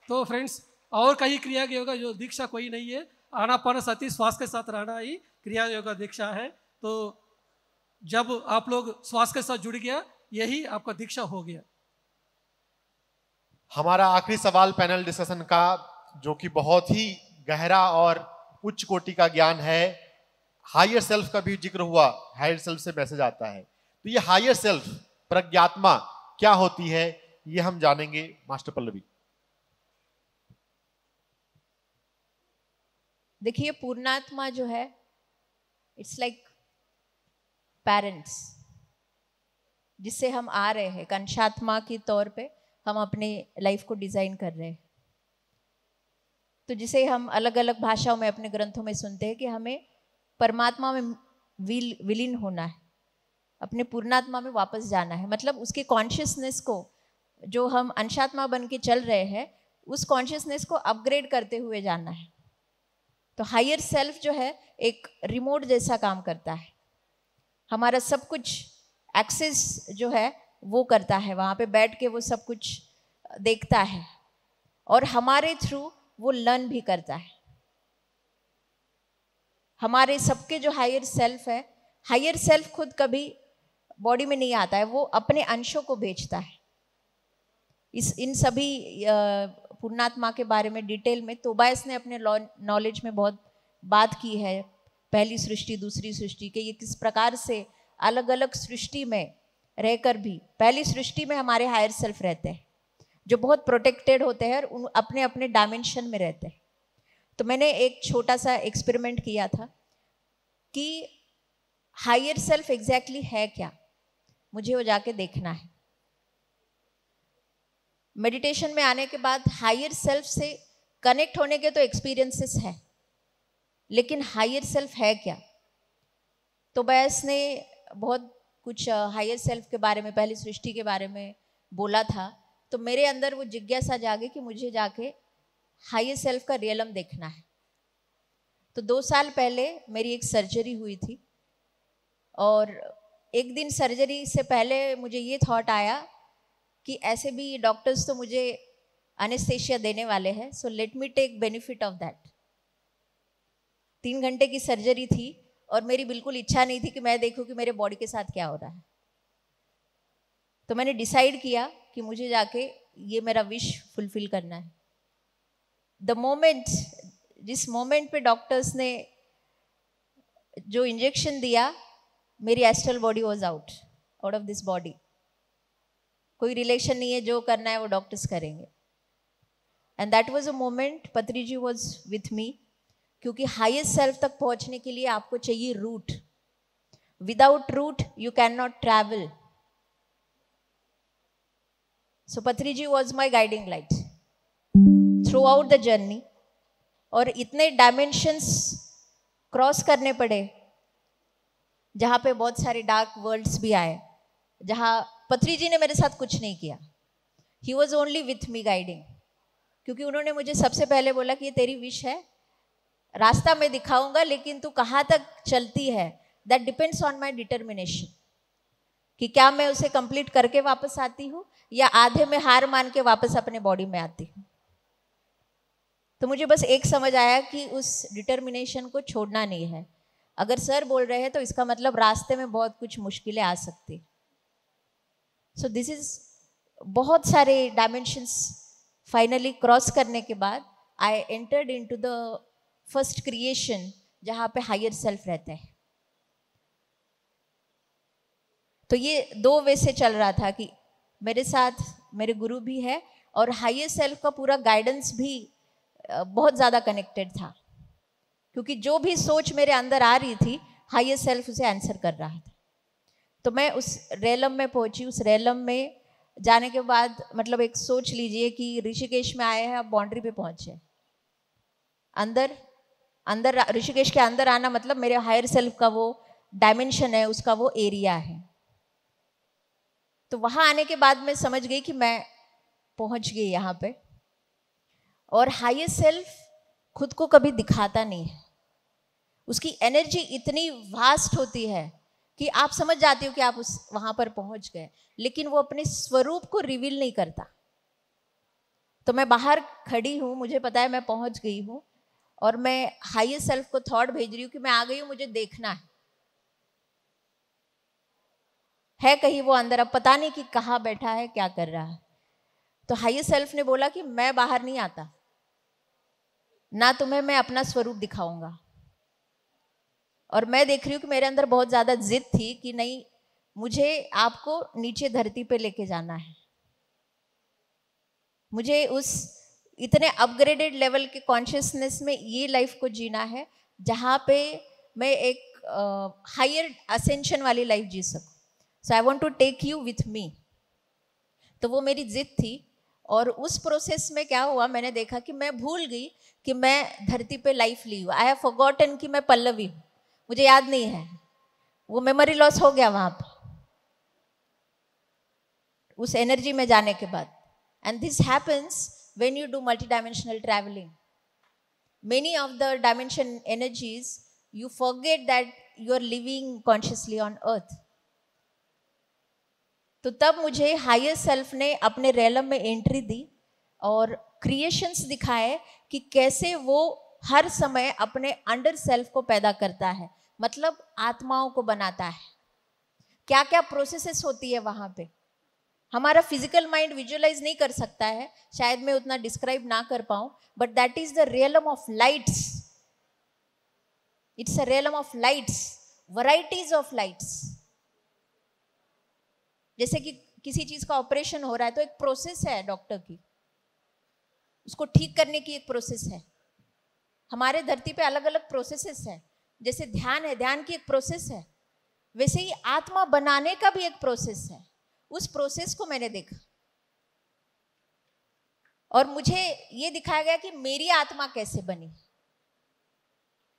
तो फ्रेंड्स, और कहीं क्रिया योगा जो दीक्षा कोई नहीं है, आनापानसति श्वास के साथ रहना ही क्रिया योगा दीक्षा है। तो जब आप लोग श्वास के साथ जुड़ गया, यही आपका दीक्षा हो गया। हमारा आखिरी सवाल पैनल डिस्कशन का, जो कि बहुत ही गहरा और उच्च कोटि का ज्ञान है। हायर सेल्फ का भी जिक्र हुआ, हायर सेल्फ से मैसेज आता है। तो ये हायर सेल्फ, प्रज्ञात्मा क्या होती है, ये हम जानेंगे मास्टर पल्लवी। देखिए, पूर्णात्मा जो है, इट्स लाइक पेरेंट्स, जिससे हम आ रहे हैं कंशात्मा के तौर पे, हम अपने लाइफ को डिजाइन कर रहे हैं। तो जिसे हम अलग अलग भाषाओं में अपने ग्रंथों में सुनते हैं कि हमें परमात्मा में विलीन होना है, अपने पूर्णात्मा में वापस जाना है। मतलब उसके कॉन्शियसनेस को, जो हम अंशात्मा बन के चल रहे हैं, उस कॉन्शियसनेस को अपग्रेड करते हुए जाना है। तो हायर सेल्फ जो है एक रिमोट जैसा काम करता है। हमारा सब कुछ एक्सेस जो है वो करता है, वहाँ पे बैठ के वो सब कुछ देखता है, और हमारे थ्रू वो लर्न भी करता है। हमारे सबके जो हायर सेल्फ है, हायर सेल्फ खुद कभी बॉडी में नहीं आता है, वो अपने अंशों को भेजता है। इन सभी पूर्णात्मा के बारे में डिटेल में तोबायस ने अपने नॉलेज में बहुत बात की है, पहली सृष्टि, दूसरी सृष्टि के, ये किस प्रकार से अलग अलग सृष्टि में रहकर भी, पहली सृष्टि में हमारे हायर सेल्फ रहते हैं जो बहुत प्रोटेक्टेड होते हैं और अपने अपने डायमेंशन में रहते हैं। तो मैंने एक छोटा सा एक्सपेरिमेंट किया था कि हायर सेल्फ एग्जैक्टली है क्या, मुझे वो जाके देखना है। मेडिटेशन में आने के बाद हायर सेल्फ से कनेक्ट होने के तो एक्सपीरियंसेस है, लेकिन हायर सेल्फ है क्या? तो बैस ने बहुत कुछ हायर सेल्फ के बारे में, पहली सृष्टि के बारे में बोला था, तो मेरे अंदर वो जिज्ञासा जागे कि मुझे जाके हायर सेल्फ का रियलम देखना है। तो 2 साल पहले मेरी एक सर्जरी हुई थी, और एक दिन सर्जरी से पहले मुझे ये थॉट आया कि ऐसे भी डॉक्टर्स तो मुझे एनेस्थेशिया देने वाले हैं, so let me take benefit of that. 3 घंटे की सर्जरी थी और मेरी बिल्कुल इच्छा नहीं थी कि मैं देखूं कि मेरे बॉडी के साथ क्या हो रहा है। तो मैंने डिसाइड किया कि मुझे जाके ये मेरा विश फुलफिल करना है। द मोमेंट, जिस मोमेंट पे डॉक्टर्स ने जो इंजेक्शन दिया, मेरी astral body was out of this body. कोई रिलेशन नहीं है, जो करना है वो डॉक्टर्स करेंगे। And that was a moment, पत्री जी वॉज विथ मी, क्योंकि हाईएस्ट सेल्फ तक पहुंचने के लिए आपको चाहिए root. Without root you can not travel. So Patri ji was my guiding light throughout the journey. और इतने डायमेंशंस क्रॉस करने पड़े जहाँ पे बहुत सारे डार्क वर्ल्ड्स भी आए, जहाँ पत्री जी ने मेरे साथ कुछ नहीं किया। He was only with me guiding, क्योंकि उन्होंने मुझे सबसे पहले बोला कि ये तेरी विश है, रास्ता मैं दिखाऊंगा, लेकिन तू कहाँ तक चलती है that depends on my determination, कि क्या मैं उसे कंप्लीट करके वापस आती हूँ या आधे में हार मान के वापस अपने बॉडी में आती हूँ। तो मुझे बस एक समझ आया कि उस डिटर्मिनेशन को छोड़ना नहीं है। अगर सर बोल रहे हैं तो इसका मतलब रास्ते में बहुत कुछ मुश्किलें आ सकती। सो दिस इज बहुत सारे डायमेंशंस फाइनली क्रॉस करने के बाद I entered into the first creation, जहाँ पे हायर सेल्फ रहते हैं। तो ये 2 वे से चल रहा था कि मेरे साथ मेरे गुरु भी है और हायर सेल्फ का पूरा गाइडेंस भी बहुत ज़्यादा कनेक्टेड था, क्योंकि जो भी सोच मेरे अंदर आ रही थी हायर सेल्फ उसे आंसर कर रहा था। तो मैं उस रेलम में पहुंची। उस रेलम में जाने के बाद मतलब एक सोच लीजिए कि ऋषिकेश में आए हैं, अब बाउंड्री पे पहुंचे। अंदर ऋषिकेश के अंदर आना मतलब मेरे हायर सेल्फ का वो डायमेंशन है, उसका वो एरिया है। तो वहां आने के बाद मैं समझ गई कि मैं पहुंच गई यहाँ पे। और हायर सेल्फ खुद को कभी दिखाता नहीं है, उसकी एनर्जी इतनी वास्ट होती है कि आप समझ जाते हो कि आप वहां पर पहुंच गए, लेकिन वो अपने स्वरूप को रिवील नहीं करता। तो मैं बाहर खड़ी हूँ, मुझे पता है मैं पहुंच गई हूँ, और मैं हायर सेल्फ को थॉट भेज रही हूँ कि मैं आ गई हूँ, मुझे देखना है कहीं वो अंदर, अब पता नहीं कि कहाँ बैठा है, क्या कर रहा है। तो हायर सेल्फ ने बोला कि मैं बाहर नहीं आता, ना तुम्हें मैं अपना स्वरूप दिखाऊंगा। और मैं देख रही हूँ कि मेरे अंदर बहुत ज़्यादा जिद थी कि नहीं, मुझे आपको नीचे धरती पे लेके जाना है, मुझे उस इतने अपग्रेडेड लेवल के कॉन्शियसनेस में ये लाइफ को जीना है जहाँ पे मैं एक हायर असेंशन वाली लाइफ जी सकूँ। So I want to take you with me. तो वो मेरी जिद थी। और उस प्रोसेस में क्या हुआ, मैंने देखा कि मैं भूल गई कि मैं धरती पे लाइफ ली हूँ। आई हैव फॉरगॉटन कि मैं पल्लवी हूँ, मुझे याद नहीं है, वो मेमोरी लॉस हो गया वहाँ पर उस एनर्जी में जाने के बाद। And this happens when you do multidimensional traveling. Many of the dimension energies, you forget that you are living consciously on earth. तो तब मुझे हायर सेल्फ ने अपने रेलम में एंट्री दी और क्रिएशंस दिखाए कि कैसे वो हर समय अपने अंडर सेल्फ को पैदा करता है, मतलब आत्माओं को बनाता है। क्या क्या प्रोसेसेस होती है वहाँ पे, हमारा फिजिकल माइंड विजुअलाइज नहीं कर सकता है, शायद मैं उतना डिस्क्राइब ना कर पाऊं, but that is the realm of lights. It's a realm of lights, varieties of lights. जैसे कि किसी चीज का ऑपरेशन हो रहा है तो एक प्रोसेस है डॉक्टर की, उसको ठीक करने की एक प्रोसेस है। हमारे धरती पे अलग अलग प्रोसेसेस है। जैसे ध्यान है, ध्यान की एक प्रोसेस है, वैसे ही आत्मा बनाने का भी एक प्रोसेस है। उस प्रोसेस को मैंने देखा। और मुझे ये दिखाया गया कि मेरी आत्मा कैसे बनी,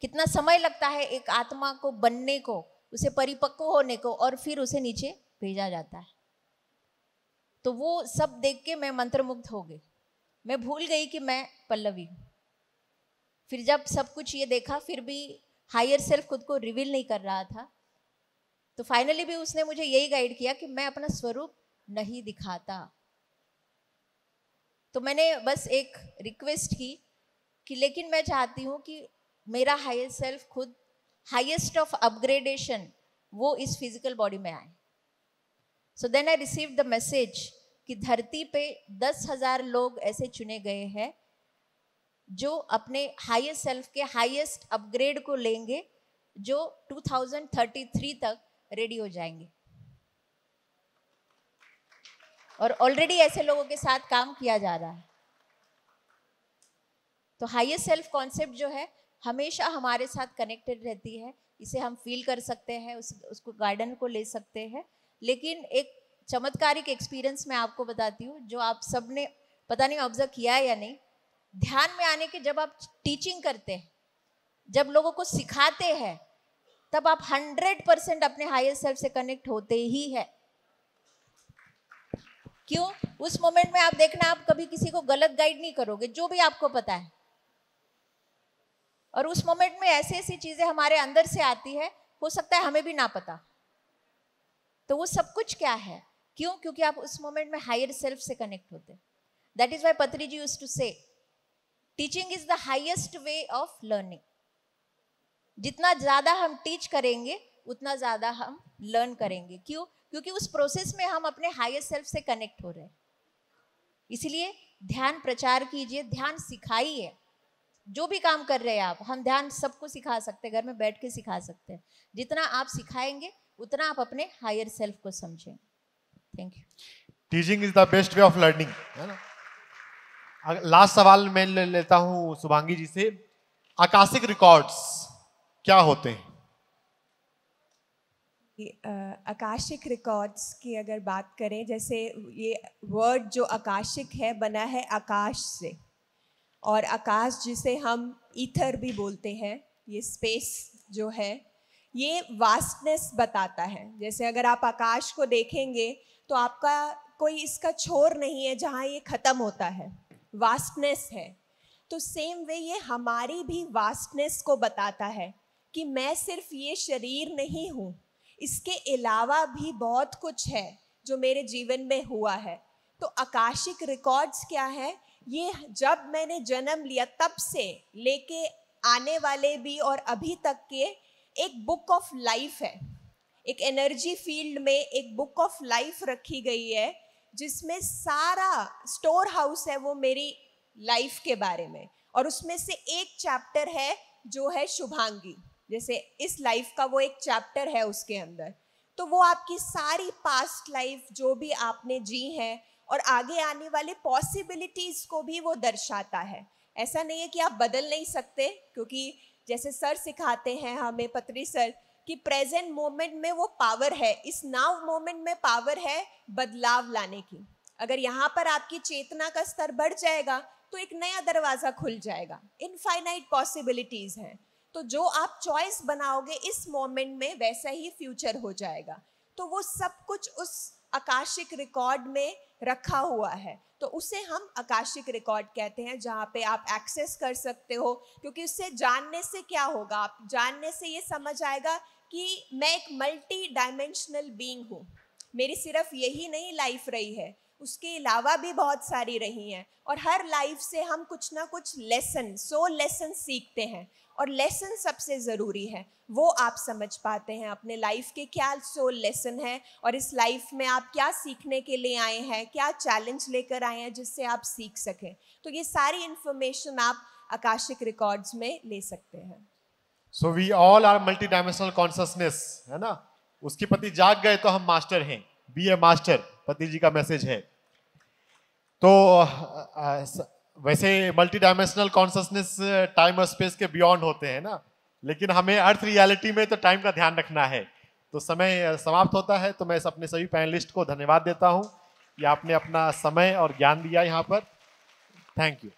कितना समय लगता है एक आत्मा को बनने को, उसे परिपक्व होने को, और फिर उसे नीचे भेजा जाता है। तो वो सब देख के मैं मंत्रमुग्ध हो गई, मैं भूल गई कि मैं पल्लवी हूँ। फिर जब सब कुछ ये देखा, फिर भी हायर सेल्फ खुद को रिवील नहीं कर रहा था, तो फाइनली भी उसने मुझे यही गाइड किया कि मैं अपना स्वरूप नहीं दिखाता। तो मैंने बस एक रिक्वेस्ट की कि लेकिन मैं चाहती हूँ कि मेरा हायर सेल्फ खुद हाईएस्ट ऑफ अपग्रेडेशन वो इस फिजिकल बॉडी में आए। So then I receive the message कि धरती पे 10,000 लोग ऐसे चुने गए हैं जो अपने हाईएस्ट सेल्फ के हाईएस्ट अपग्रेड को लेंगे, जो 2033 तक रेडी हो जाएंगे। और ऑलरेडी ऐसे लोगों के साथ काम किया जा रहा है। तो हाईएस्ट सेल्फ कॉन्सेप्ट जो है हमेशा हमारे साथ कनेक्टेड रहती है, इसे हम फील कर सकते हैं, उसको गार्डन को ले सकते हैं। लेकिन एक चमत्कारिक एक्सपीरियंस मैं आपको बताती हूँ, जो आप सब ने पता नहीं ऑब्जर्व किया है या नहीं। ध्यान में आने के जब आप टीचिंग करते हैं, जब लोगों को सिखाते हैं, तब आप 100% अपने हायर सेल्फ से कनेक्ट होते ही है। क्यों? उस मोमेंट में आप देखना, आप कभी किसी को गलत गाइड नहीं करोगे, जो भी आपको पता है। और उस मोमेंट में ऐसी ऐसी चीजें हमारे अंदर से आती है, हो सकता है हमें भी ना पता। तो वो सब कुछ क्या है? क्यों? क्योंकि आप उस मोमेंट में हायर सेल्फ से कनेक्ट होते। दैट इज वाई पत्री जी यूज्ड टू से teaching is the highest way of learning. जितना ज्यादा हम टीच करेंगे उतना ज्यादा हम लर्न करेंगे। क्यों? क्योंकि उस प्रोसेस में हम अपने हायर सेल्फ से कनेक्ट हो रहे हैं। इसलिए ध्यान प्रचार कीजिए, ध्यान सिखाइए। जो भी काम कर रहे हैं आप, हम ध्यान सबको सिखा सकते हैं, घर में बैठ के सिखा सकते हैं। जितना आप सिखाएंगे उतना आप अपने हायर सेल्फ को समझेंगे। Thank you. Teaching is the best way of learning, है ना। लास्ट सवाल मैं ले लेता हूं शुभांगी जी से। आकाशिक रिकॉर्ड्स क्या होते हैं? आकाशिक रिकॉर्ड्स की अगर बात करें, जैसे ये वर्ड जो आकाशिक है बना है आकाश से, और आकाश जिसे हम ईथर भी बोलते हैं, ये स्पेस जो है ये वास्टनेस बताता है। जैसे अगर आप आकाश को देखेंगे तो आपका कोई इसका छोर नहीं है जहाँ ये ख़त्म होता है, वास्टनेस है। तो सेम वे ये हमारी भी वास्टनेस को बताता है कि मैं सिर्फ ये शरीर नहीं हूँ, इसके अलावा भी बहुत कुछ है जो मेरे जीवन में हुआ है। तो आकाशिक रिकॉर्ड्स क्या है? ये जब मैंने जन्म लिया तब से लेके आने वाले भी और अभी तक के एक बुक ऑफ लाइफ है। एक एनर्जी फील्ड में एक बुक ऑफ लाइफ रखी गई है, जिसमें सारा स्टोर हाउस है वो मेरी लाइफ के बारे में। और उसमें से एक चैप्टर है जो है शुभांगी, जैसे इस लाइफ का वो एक चैप्टर है उसके अंदर। तो वो आपकी सारी पास्ट लाइफ जो भी आपने जी है और आगे आने वाले पॉसिबिलिटीज़ को भी वो दर्शाता है। ऐसा नहीं है कि आप बदल नहीं सकते, क्योंकि जैसे सर सिखाते हैं हमें, पत्री सर, कि प्रेजेंट मोमेंट में वो पावर है, इस नाउ मोमेंट में पावर है बदलाव लाने की। अगर यहाँ पर आपकी चेतना का स्तर बढ़ जाएगा तो एक नया दरवाज़ा खुल जाएगा, इनफाइनाइट पॉसिबिलिटीज़ हैं। तो जो आप चॉइस बनाओगे इस मोमेंट में, वैसा ही फ्यूचर हो जाएगा। तो वो सब कुछ उस आकाशिक रिकॉर्ड में रखा हुआ है, तो उसे हम आकाशिक रिकॉर्ड कहते हैं, जहाँ पे आप एक्सेस कर सकते हो। क्योंकि उससे जानने से क्या होगा? आप जानने से ये समझ आएगा कि मैं एक मल्टी डायमेंशनल बीइंग हूँ। मेरी सिर्फ यही नहीं लाइफ रही है, उसके अलावा भी बहुत सारी रही हैं। और हर लाइफ से हम कुछ ना कुछ लेसन, सोल लेसन सीखते हैं। और लेसन सबसे ज़रूरी है, वो आप समझ पाते हैं अपने लाइफ के क्या सोल लेसन है, और इस लाइफ में आप क्या सीखने के लिए आए हैं, क्या चैलेंज लेकर आए हैं जिससे आप सीख सकें। तो ये सारी इंफॉर्मेशन आप आकाशिक रिकॉर्ड्स में ले सकते हैं। So we all are multi dimensional consciousness, है ना। उसके प्रति जाग गए तो हम मास्टर हैं। बी ए मास्टर, पति जी का मैसेज है। तो वैसे मल्टी डायमेंशनल कॉन्शसनेस टाइम और स्पेस के बियॉन्ड होते हैं ना, लेकिन हमें अर्थ रियलिटी में तो टाइम का ध्यान रखना है। तो समय समाप्त होता है, तो मैं अपने सभी पैनलिस्ट को धन्यवाद देता हूं कि आपने अपना समय और ज्ञान दिया यहाँ पर। Thank you.